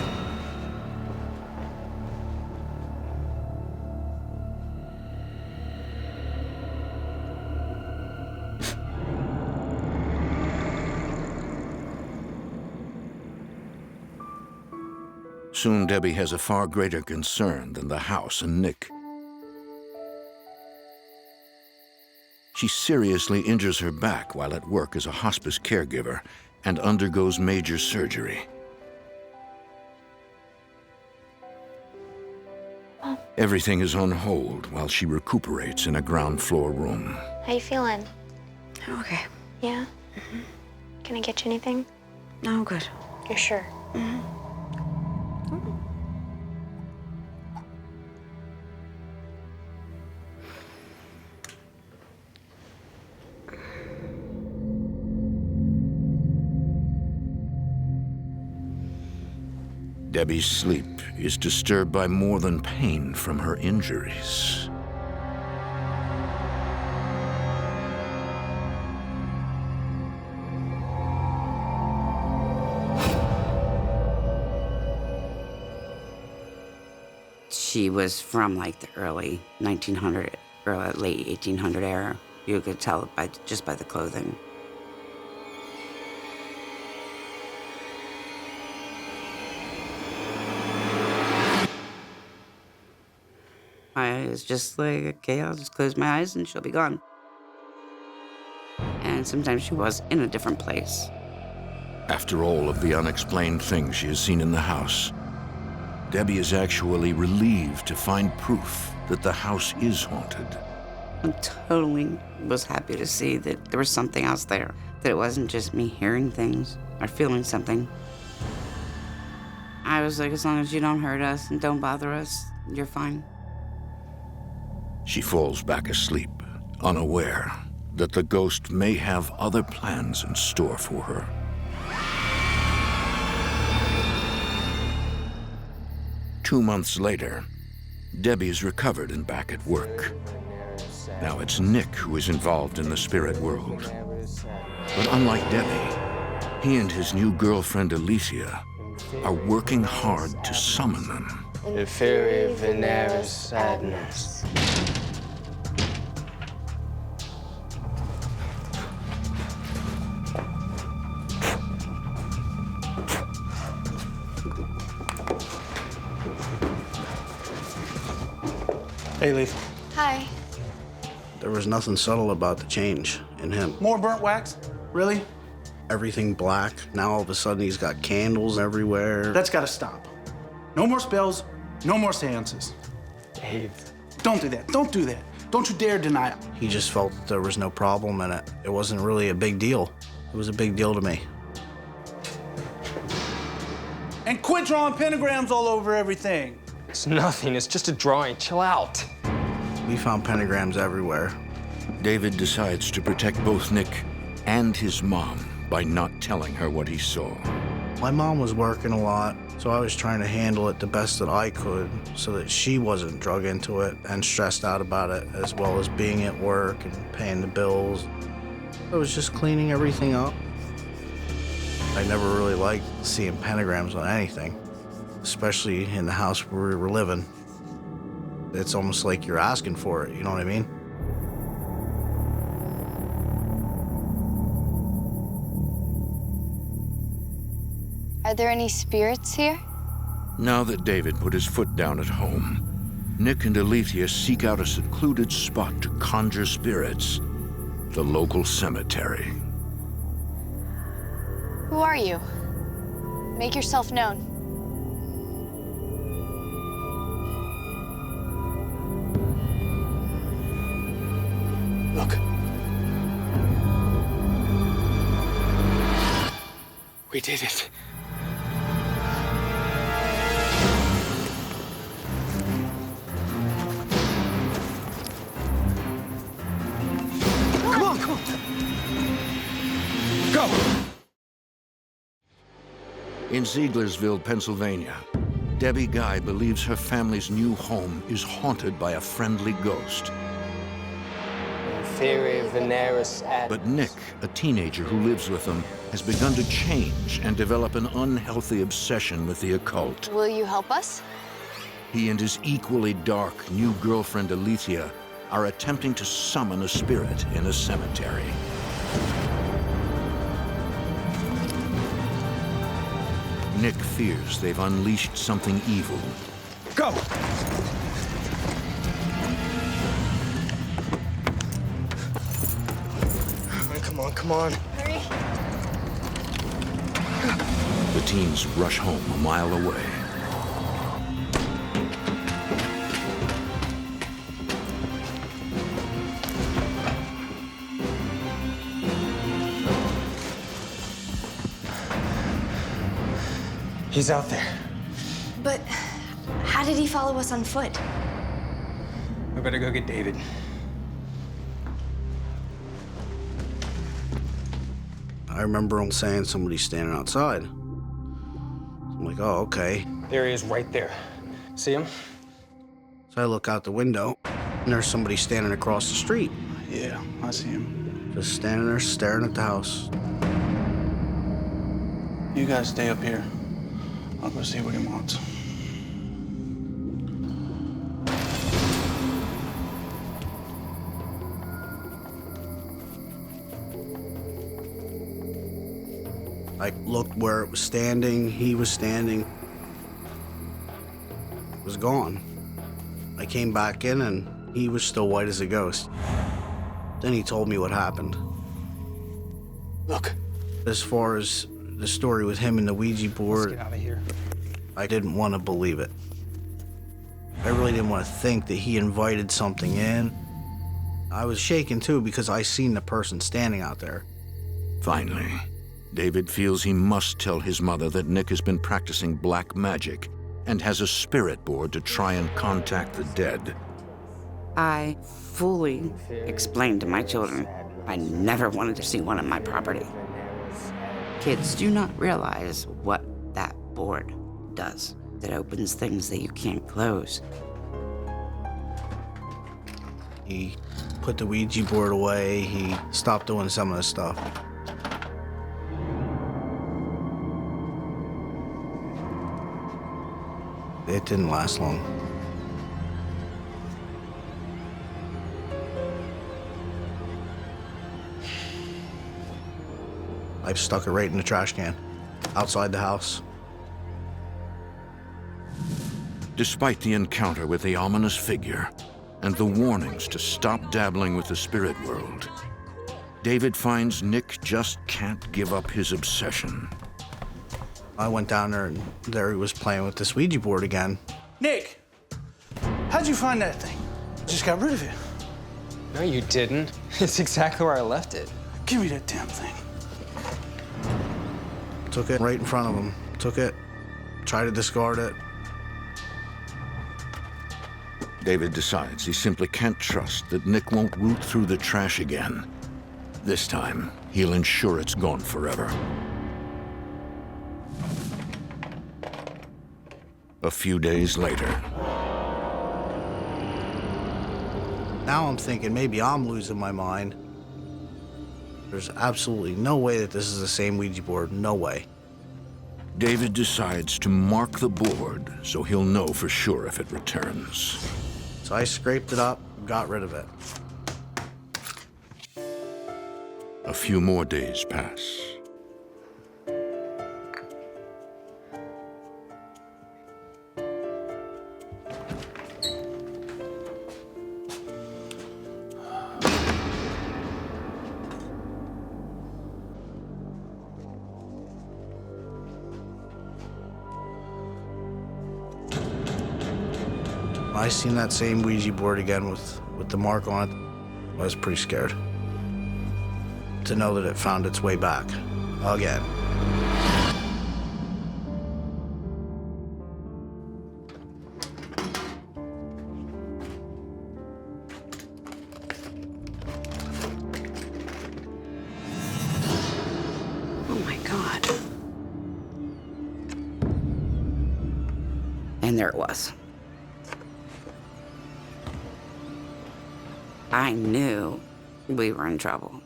Soon, Debbie has a far greater concern than the house and Nick. She seriously injures her back while at work as a hospice caregiver and undergoes major surgery. Everything is on hold while she recuperates in a ground floor room. How you feeling? Okay. Yeah? Can I get you anything? No, good. You're sure? Debbie's sleep is disturbed by more than pain from her injuries. She was from like the early 1900, or late 1800 era. You could tell just by the clothing. I was just like, okay, I'll just close my eyes and she'll be gone. And sometimes she was in a different place. After all of the unexplained things she has seen in the house, Debbie is actually relieved to find proof that the house is haunted. I totally was happy to see that there was something else there, that it wasn't just me hearing things or feeling something. I was like, as long as you don't hurt us and don't bother us, you're fine. She falls back asleep, unaware that the ghost may have other plans in store for her. Two months later, Debbie is recovered and back at work. Now it's Nick who is involved in the spirit world. But unlike Debbie, he and his new girlfriend Alicia are working hard to summon them. The fury of Veneris sadness. Hey, Leaf. Hi. There was nothing subtle about the change in him. More burnt wax? Really? Everything black. Now all of a sudden he's got candles everywhere. That's gotta stop. No more spells, no more seances. Dave. Don't do that. Don't do that. Don't you dare deny it. He just felt that there was no problem in it. It wasn't really a big deal. It was a big deal to me. And quit drawing pentagrams all over everything. It's nothing. It's just a drawing. Chill out. We found pentagrams everywhere. David decides to protect both Nick and his mom by not telling her what he saw. My mom was working a lot, so I was trying to handle it the best that I could so that she wasn't drug into it and stressed out about it, as well as being at work and paying the bills. I was just cleaning everything up. I never really liked seeing pentagrams on anything, especially in the house where we were living. It's almost like you're asking for it, you know what I mean? Are there any spirits here? Now that David put his foot down at home, Nick and Alethea seek out a secluded spot to conjure spirits, the local cemetery. Who are you? Make yourself known. Look. We did it. Come on, come on. Go! In Zieglersville, Pennsylvania, Debbie Guy believes her family's new home is haunted by a friendly ghost. But Nick, a teenager who lives with them, has begun to change and develop an unhealthy obsession with the occult. Will you help us? He and his equally dark new girlfriend, Alethea, are attempting to summon a spirit in a cemetery. Nick fears they've unleashed something evil. Go! Come on, come on. Hurry. The teens rush home a mile away. He's out there. But how did he follow us on foot? We better go get David. I remember him saying somebody's standing outside. I'm like, oh, okay. There he is right there. See him? So I look out the window, and there's somebody standing across the street. Yeah, I see him. Just standing there staring at the house. You guys stay up here. I'll go see what he wants. I looked where it was standing, he was standing. It was gone. I came back in and he was still white as a ghost. Then he told me what happened. Look. As far as the story with him and the Ouija board, Let's get out of here. I didn't want to believe it. I really didn't want to think that he invited something in. I was shaken too because I seen the person standing out there. Finally, David feels he must tell his mother that Nick has been practicing black magic and has a spirit board to try and contact the dead. I fully explained to my children I never wanted to see one on my property. Kids do not realize what that board does. It opens things that you can't close. He put the Ouija board away. He stopped doing some of the stuff. It didn't last long. I stuck it right in the trash can, outside the house. Despite the encounter with the ominous figure and the warnings to stop dabbling with the spirit world, David finds Nick just can't give up his obsession. I went down there and there he was playing with this Ouija board again. Nick, how'd you find that thing? Just got rid of it. No, you didn't. It's exactly where I left it. Give me that damn thing. Took it right in front of him. Took it, tried to discard it. David decides he simply can't trust that Nick won't root through the trash again. This time, he'll ensure it's gone forever. A few days later. Now I'm thinking maybe I'm losing my mind. There's absolutely no way that this is the same Ouija board, no way. David decides to mark the board so he'll know for sure if it returns. So I scraped it up, got rid of it. A few more days pass. I seen that same Ouija board again with the mark on it. I was pretty scared to know that it found its way back again. Oh my God. And there it was. I knew we were in trouble.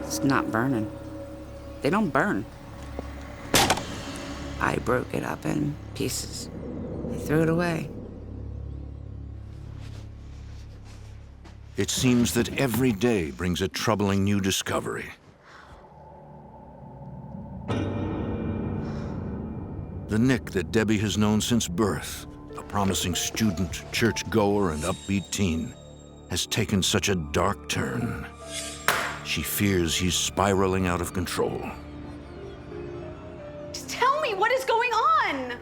It's not burning. They don't burn. I broke it up in pieces. I threw it away. It seems that every day brings a troubling new discovery. The Nick that Debbie has known since birth, a promising student, church-goer, and upbeat teen, has taken such a dark turn. She fears he's spiraling out of control. Just tell me, what is going on?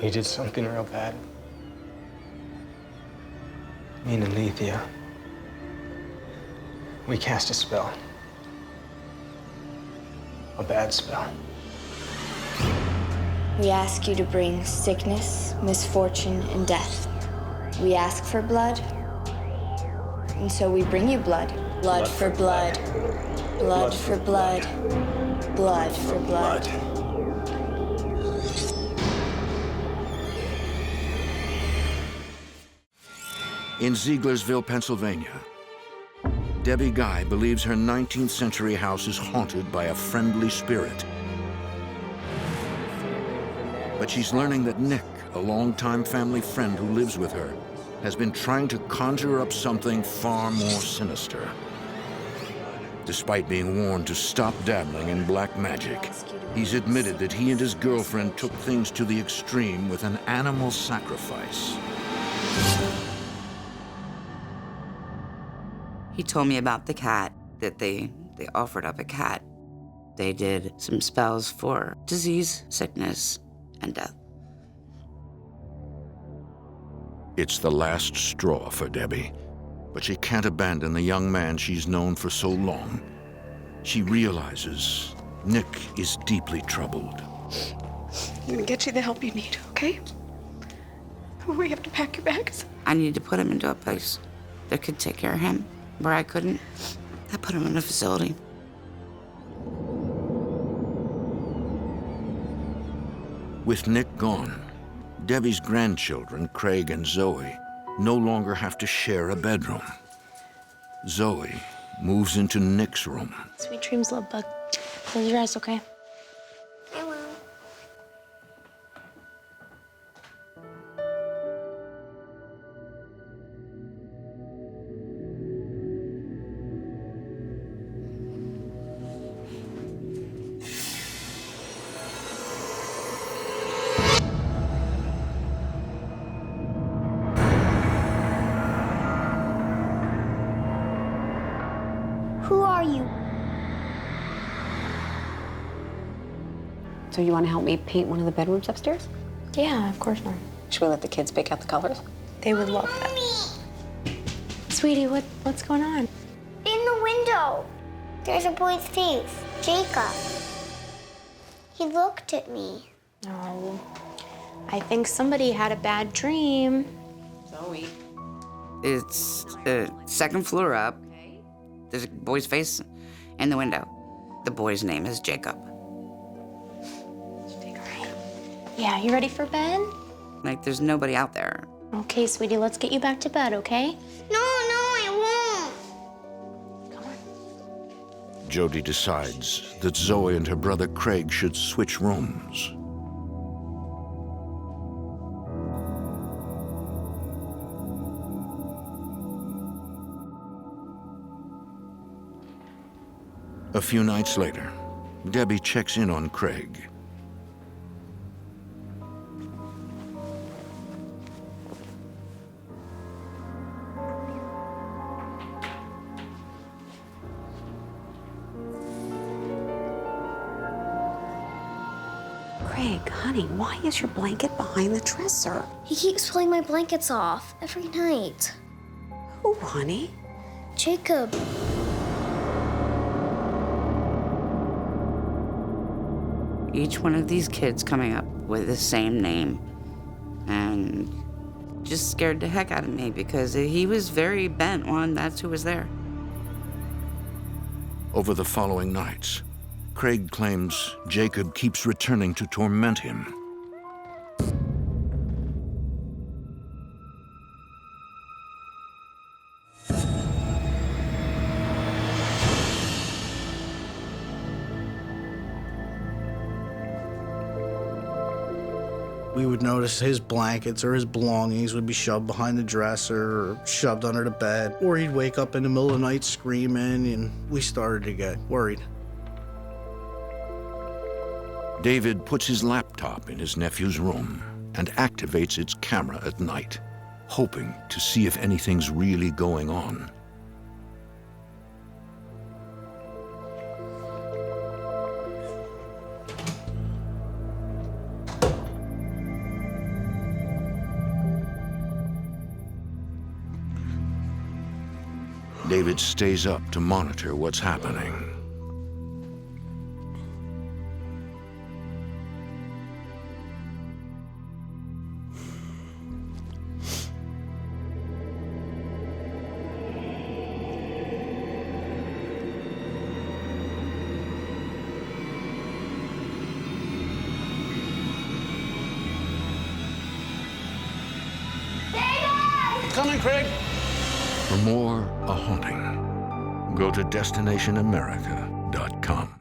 We did something real bad. Me and Alethea. We cast a spell. A bad spell. We ask you to bring sickness, misfortune, and death. We ask for blood, and so we bring you blood. Blood for blood. Blood for blood. Blood for blood. In Zieglersville, Pennsylvania, Debbie Guy believes her 19th century house is haunted by a friendly spirit. But she's learning that Nick, a longtime family friend who lives with her, has been trying to conjure up something far more sinister. Despite being warned to stop dabbling in black magic, he's admitted that he and his girlfriend took things to the extreme with an animal sacrifice. He told me about the cat, that they offered up a cat. They did some spells for disease, sickness, and death. It's the last straw for Debbie, but she can't abandon the young man she's known for so long. She realizes Nick is deeply troubled. I'm gonna get you the help you need, okay? We have to pack your bags. I need to put him into a place that could take care of him, where I couldn't. I put him in a facility. With Nick gone, Debbie's grandchildren, Craig and Zoe, no longer have to share a bedroom. Zoe moves into Nick's room. Sweet dreams, love bug. Close your eyes, okay? I will. Who are you? So you want to help me paint one of the bedrooms upstairs? Yeah, of course not. Should we let the kids pick out the colors? They would love that. Sweetie, what's going on? In the window, there's a boy's face, Jacob. He looked at me. Oh, I think somebody had a bad dream. Zoe. It's second floor up. There's a boy's face in the window. The boy's name is Jacob. Yeah, you ready for bed? Like, there's nobody out there. Okay, sweetie, let's get you back to bed, okay? No, I won't. Jody decides that Zoe and her brother Craig should switch rooms. A few nights later, Debbie checks in on Craig. Craig, honey, why is your blanket behind the dresser? He keeps pulling my blankets off every night. Who, honey? Jacob. Each one of these kids coming up with the same name, and just scared the heck out of me because he was very bent on that's who was there. Over the following nights, Craig claims Jacob keeps returning to torment him. We would notice his blankets or his belongings would be shoved behind the dresser or shoved under the bed, or he'd wake up in the middle of the night screaming, and we started to get worried. David puts his laptop in his nephew's room and activates its camera at night. hoping to see if anything's really going on. David stays up to monitor what's happening. Coming, Craig. For more A Haunting, go to destinationamerica.com.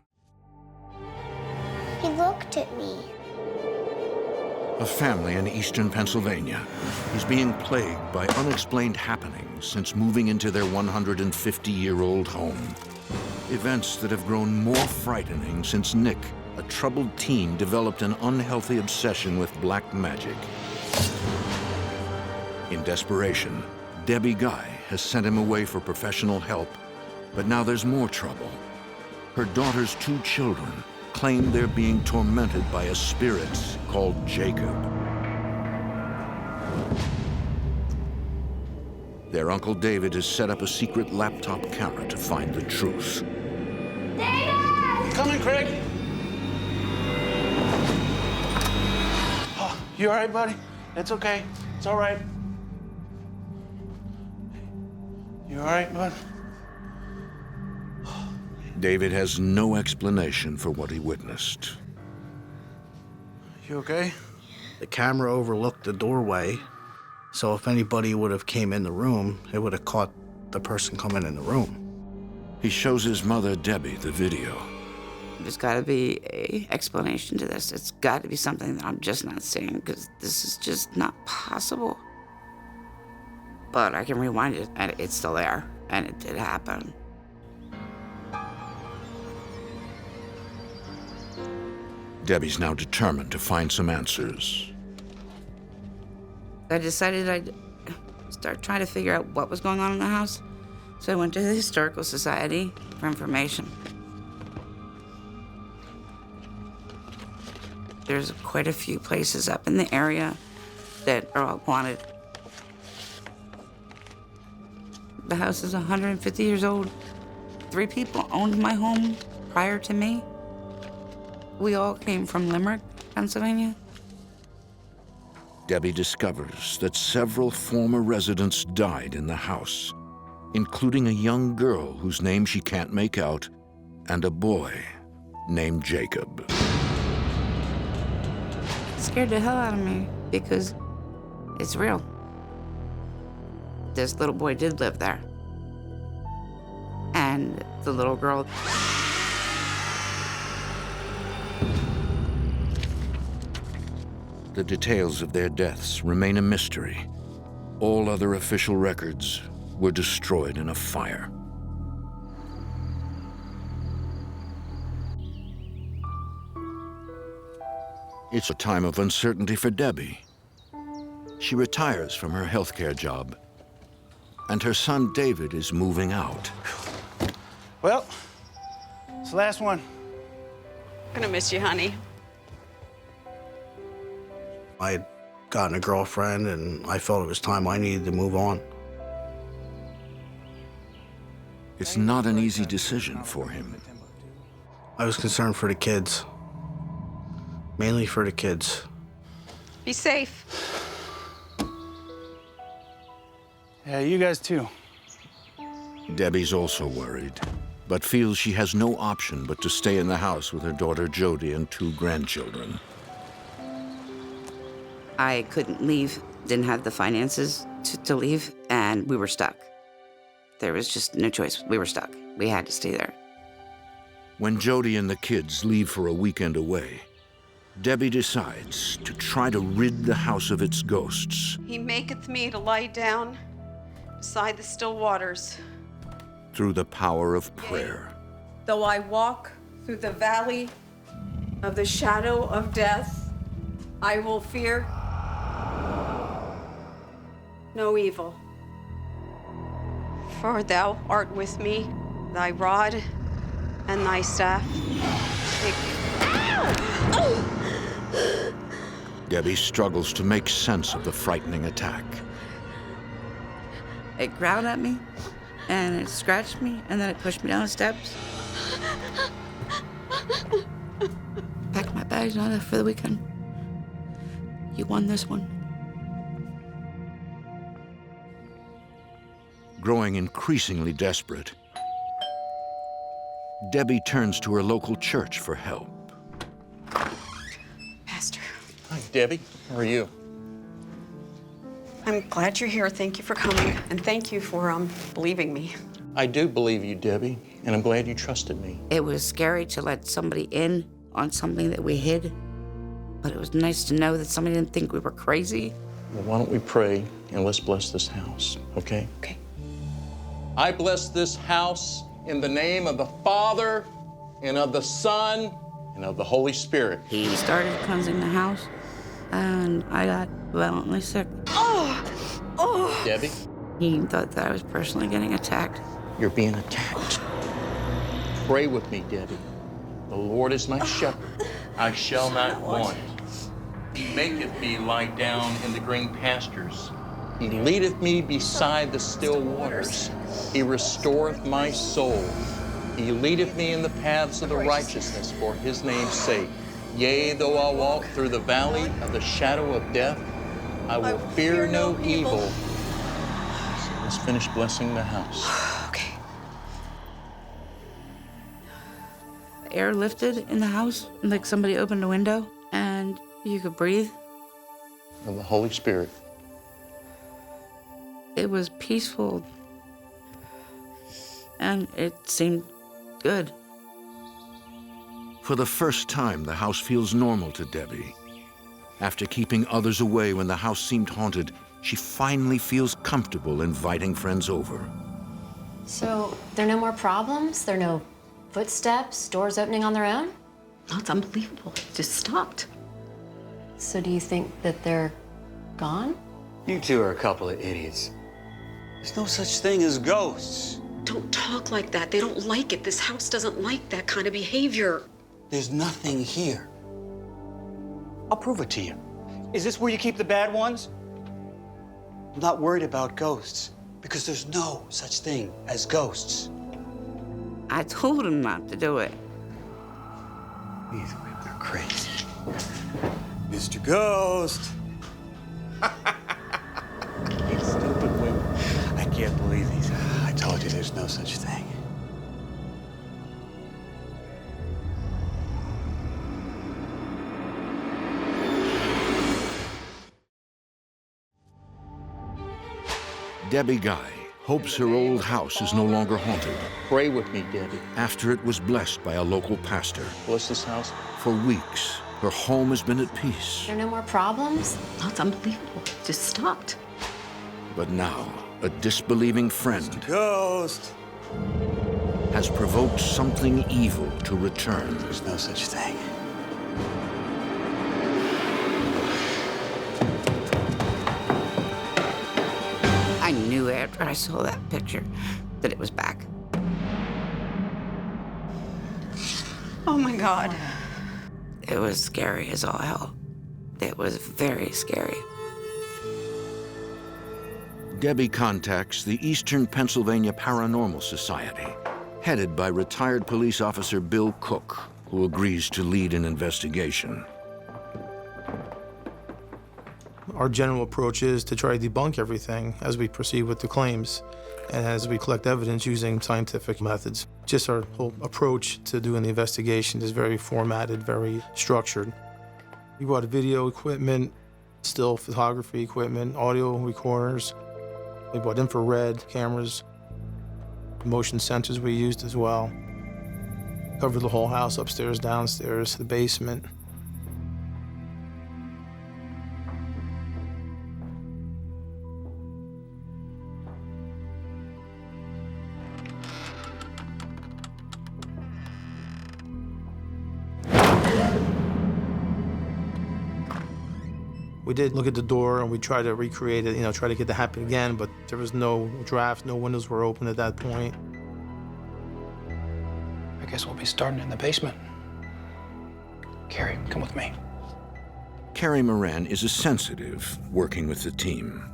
He looked at me. A family in eastern Pennsylvania is being plagued by unexplained happenings since moving into their 150-year-old home. Events that have grown more frightening since Nick, a troubled teen, developed an unhealthy obsession with black magic. In desperation, Debbie Guy has sent him away for professional help, but now there's more trouble. Her daughter's 2 children claim they're being tormented by a spirit called Jacob. Their Uncle David has set up a secret laptop camera to find the truth. David! Coming, Craig. Oh, you all right, buddy? It's okay. It's all right. You all right, bud? David has no explanation for what he witnessed. You okay? The camera overlooked the doorway, so if anybody would have came in the room, it would have caught the person coming in the room. He shows his mother, Debbie, the video. There's got to be an explanation to this. It's got to be something that I'm just not seeing, because this is just not possible. But I can rewind it, and it's still there, and it did happen. Debbie's now determined to find some answers. I decided I'd start trying to figure out what was going on in the house. So I went to the Historical Society for information. There's quite a few places up in the area that are all haunted. The house is 150 years old. 3 people owned my home prior to me. We all came from Limerick, Pennsylvania. Debbie discovers that several former residents died in the house, including a young girl whose name she can't make out, and a boy named Jacob. It scared the hell out of me because it's real. This little boy did live there. And the little girl. The details of their deaths remain a mystery. All other official records were destroyed in a fire. It's a time of uncertainty for Debbie. She retires from her healthcare job, and her son David is moving out. Well, it's the last one. Gonna miss you, honey. I had gotten a girlfriend, and I felt it was time I needed to move on. It's not an easy decision for him. I was concerned for the kids. Mainly for the kids. Be safe. Yeah, you guys too. Debbie's also worried, but feels she has no option but to stay in the house with her daughter Jody and 2 grandchildren. I couldn't leave, didn't have the finances to leave, and we were stuck. There was just no choice. We were stuck. We had to stay there. When Jody and the kids leave for a weekend away, Debbie decides to try to rid the house of its ghosts. He maketh me to lie down beside the still waters. Through the power of prayer. Though I walk through the valley of the shadow of death, I will fear no evil. For thou art with me, thy rod and thy staff. Debbie struggles to make sense of the frightening attack. It growled at me, and it scratched me, and then it pushed me down the steps. Packed my bags and I left for the weekend. You won this one. Growing increasingly desperate, Debbie turns to her local church for help. Pastor. Hi, Debbie. How are you? I'm glad you're here. Thank you for coming, and thank you for believing me. I do believe you, Debbie, and I'm glad you trusted me. It was scary to let somebody in on something that we hid, but it was nice to know that somebody didn't think we were crazy. Well, why don't we pray and let's bless this house, okay? Okay. I bless this house in the name of the Father, and of the Son, and of the Holy Spirit. He started cleansing the house, and I got violently sick. Oh! Debbie? He thought that I was personally getting attacked. You're being attacked. Pray with me, Debbie. The Lord is my shepherd. I shall not want. He maketh me lie down in the green pastures. He leadeth me beside the still waters. He restoreth my soul. He leadeth me in the paths of the righteousness for his name's sake. Yea, though I walk through the valley of the shadow of death, I will fear no evil. So let's finish blessing the house. Okay. The air lifted in the house, like somebody opened a window, and you could breathe. Of the Holy Spirit. It was peaceful, and it seemed good. For the first time, the house feels normal to Debbie. After keeping others away when the house seemed haunted, she finally feels comfortable inviting friends over. So, there are no more problems? There are no footsteps, doors opening on their own? That's unbelievable. It just stopped. So do you think that they're gone? You two are a couple of idiots. There's no such thing as ghosts. Don't talk like that. They don't like it. This house doesn't like that kind of behavior. There's nothing here. I'll prove it to you. Is this where you keep the bad ones? I'm not worried about ghosts because there's no such thing as ghosts. I told him not to do it. These women are crazy. Mr. Ghost. These stupid women. I can't believe these. I told you there's no such thing. Debbie Guy hopes her old house is no longer haunted. Pray with me, Debbie. After it was blessed by a local pastor. Bless this house. For weeks, her home has been at peace. There are no more problems? That's unbelievable. It just stopped. But now, a disbelieving friend Ghost has provoked something evil to return. There's no such thing. I knew after I saw that picture that it was back. Oh my God. It was scary as all hell. It was very scary. Debbie contacts the Eastern Pennsylvania Paranormal Society, headed by retired police officer Bill Cook, who agrees to lead an investigation. Our general approach is to try to debunk everything as we proceed with the claims and as we collect evidence using scientific methods. Just our whole approach to doing the investigation is very formatted, very structured. We brought video equipment, still photography equipment, audio recorders. We brought infrared cameras, motion sensors we used as well. Covered the whole house, upstairs, downstairs, the basement. We did look at the door and we tried to recreate it, try to get it to happen again, but there was no drafts, no windows were open at that point. I guess we'll be starting in the basement. Carrie, come with me. Carrie Moran is a sensitive working with the team.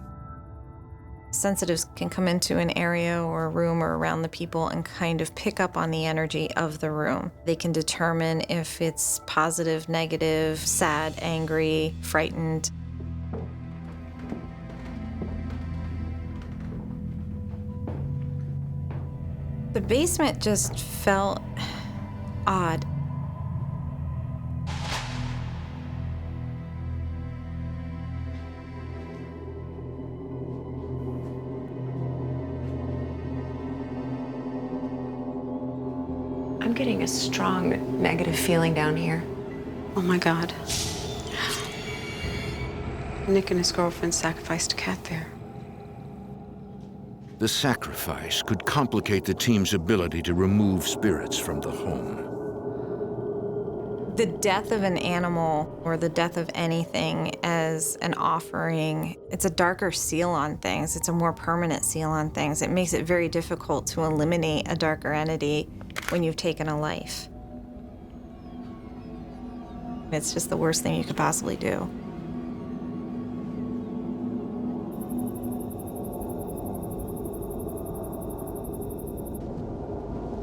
Sensitives can come into an area or a room or around the people and kind of pick up on the energy of the room. They can determine if it's positive, negative, sad, angry, frightened. The basement just felt odd. I'm getting a strong negative feeling down here. Oh my God. Nick and his girlfriend sacrificed a cat there. The sacrifice could complicate the team's ability to remove spirits from the home. The death of an animal or the death of anything as an offering, it's a darker seal on things. It's a more permanent seal on things. It makes it very difficult to eliminate a darker entity when you've taken a life. It's just the worst thing you could possibly do.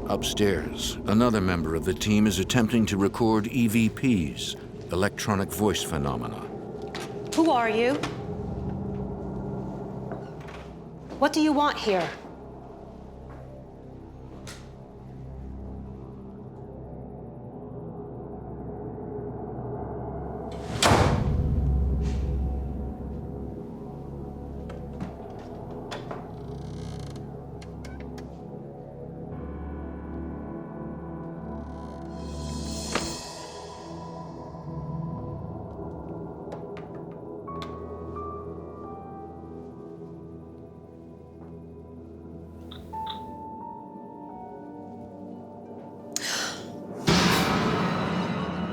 Upstairs, another member of the team is attempting to record EVPs, electronic voice phenomena. Who are you? What do you want here?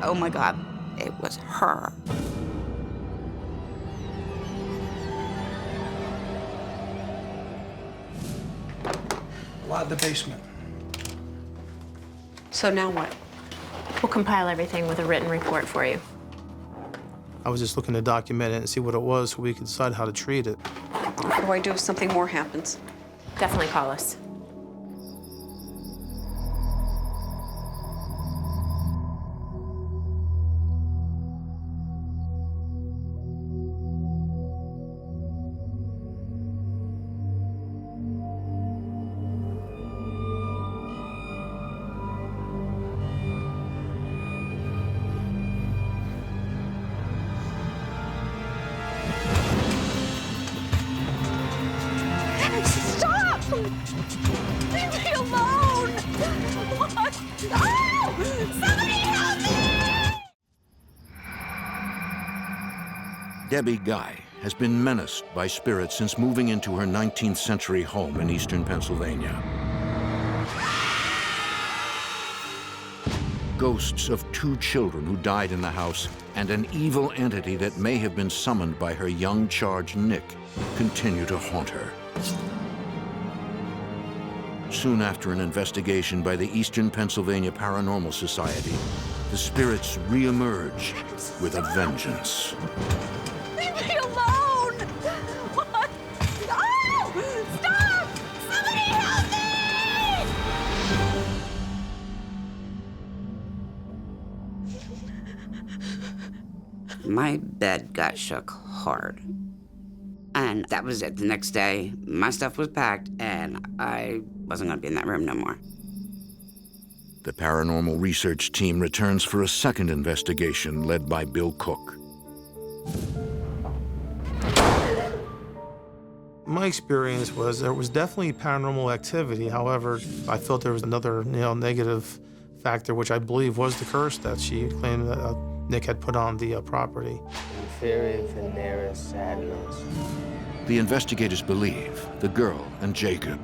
Oh my God, it was her. Lock the basement. So now what? We'll compile everything with a written report for you. I was just looking to document it and see what it was so we could decide how to treat it. What do I do if something more happens? Definitely call us. Stop! Leave me alone! What? Oh! Somebody help me! Debbie Guy has been menaced by spirits since moving into her 19th century home in eastern Pennsylvania. Ghosts of 2 children who died in the house and an evil entity that may have been summoned by her young charge Nick continue to haunt her. Soon after an investigation by the Eastern Pennsylvania Paranormal Society, the spirits re-emerge with a vengeance. Leave me alone! What? Oh! Stop! Somebody help me! My bed got shook hard. And that was it. The next day, my stuff was packed, and I wasn't gonna be in that room no more. The paranormal research team returns for a second investigation led by Bill Cook. My experience was there was definitely paranormal activity. However, I felt there was another, negative factor, which I believe was the curse that she claimed that Nick had put on the property. Inferior veneris sadness. The investigators believe the girl and Jacob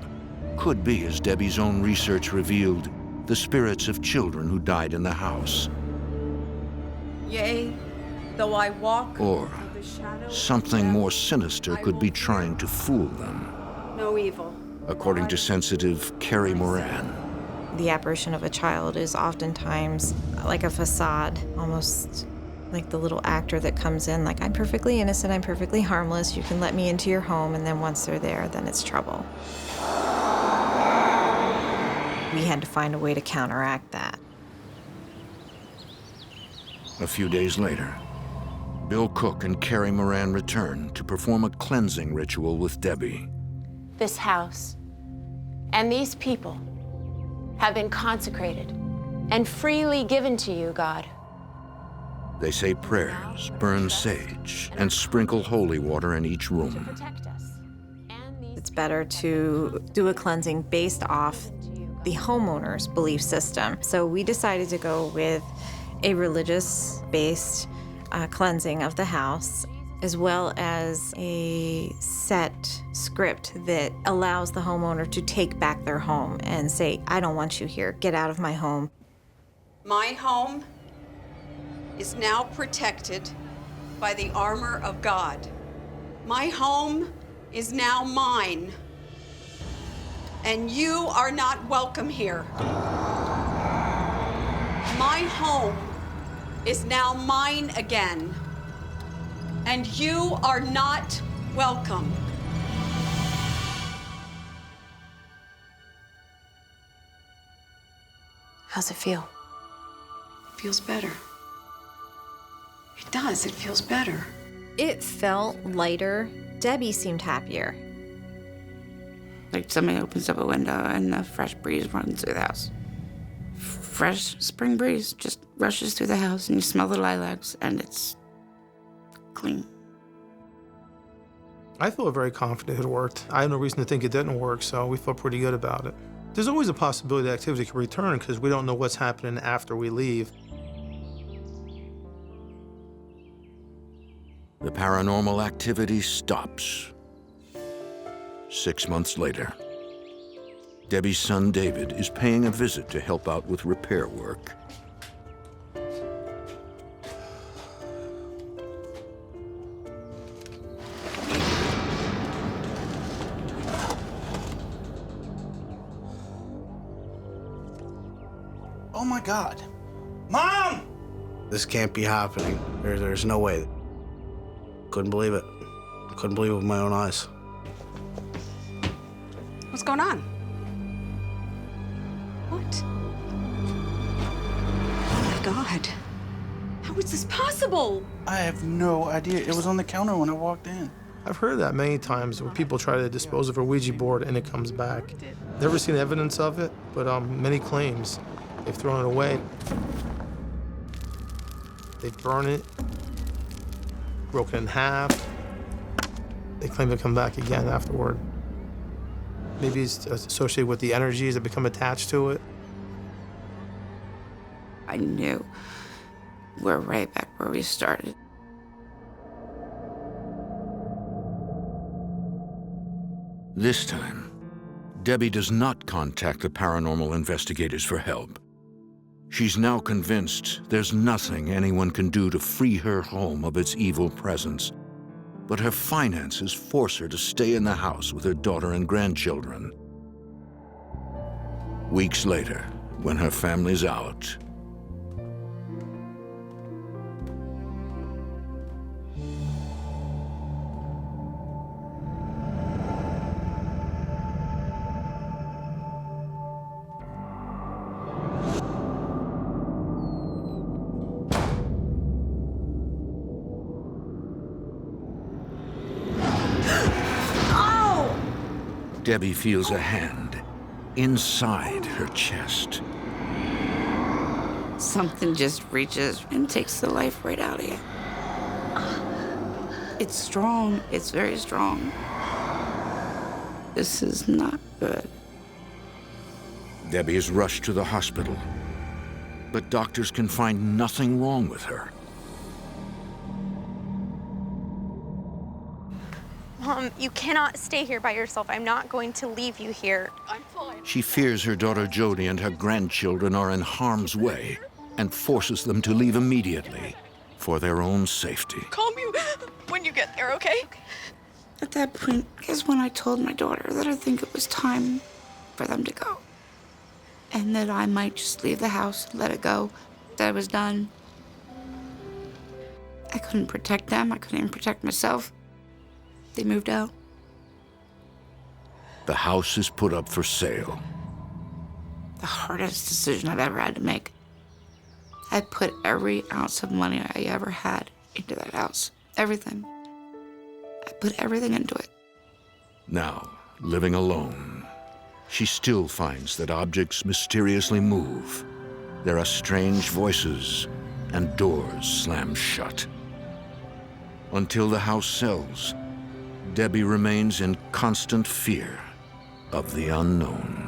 could be, as Debbie's own research revealed, the spirits of children who died in the house. Yea, though I walk. Or something more sinister could be trying to fool them, No evil. according to sensitive Carrie Moran. The apparition of a child is oftentimes like a facade, almost like the little actor that comes in, like, I'm perfectly innocent, I'm perfectly harmless, you can let me into your home, and then once they're there, then it's trouble. We had to find a way to counteract that. A few days later, Bill Cook and Carrie Moran return to perform a cleansing ritual with Debbie. This house and these people have been consecrated and freely given to you, God. They say prayers, burn sage, and sprinkle holy water in each room. It's better to do a cleansing based off the homeowner's belief system. So we decided to go with a religious-based cleansing of the house, as well as a set script that allows the homeowner to take back their home and say, I don't want you here, get out of my home. My home is now protected by the armor of God. My home is now mine, and you are not welcome here. My home is now mine again, and you are not welcome. How's it feel? It feels better. It does, it feels better. It felt lighter. Debbie seemed happier. Like somebody opens up a window and a fresh breeze runs through the house. Fresh spring breeze just rushes through the house and you smell the lilacs and it's clean. I feel very confident it worked. I have no reason to think it didn't work, so we felt pretty good about it. There's always a possibility that activity can return because we don't know what's happening after we leave. The paranormal activity stops. 6 months later, Debbie's son David is paying a visit to help out with repair work. Oh my God. Mom! This can't be happening. There's no way. Couldn't believe it. Couldn't believe it with my own eyes. What's going on? What? Oh my God. How is this possible? I have no idea. It was on the counter when I walked in. I've heard that many times where people try to dispose of a Ouija board and it comes back. Never seen evidence of it, but many claims. They've thrown it away. They burn it, broken in half. They claim to come back again afterward. Maybe it's associated with the energies that become attached to it. I knew we're right back where we started. This time, Debbie does not contact the paranormal investigators for help. She's now convinced there's nothing anyone can do to free her home of its evil presence. But her finances force her to stay in the house with her daughter and grandchildren. Weeks later, when her family's out, Debbie feels a hand inside her chest. Something just reaches and takes the life right out of you. It's strong. It's very strong. This is not good. Debbie is rushed to the hospital, but doctors can find nothing wrong with her. Mom, you cannot stay here by yourself. I'm not going to leave you here. I'm fine. She fears her daughter Jody and her grandchildren are in harm's way and forces them to leave immediately. for their own safety. Call me when you get there, okay? At that point is when I told my daughter that I think it was time for them to go. And that I might just leave the house, let it go, that I was done. I couldn't protect them. I couldn't even protect myself. They moved out. The house is put up for sale. The hardest decision I've ever had to make. I put every ounce of money I ever had into that house. Everything. I put everything into it. Now, living alone, she still finds that objects mysteriously move. There are strange voices and doors slam shut. Until the house sells, Debbie remains in constant fear of the unknown.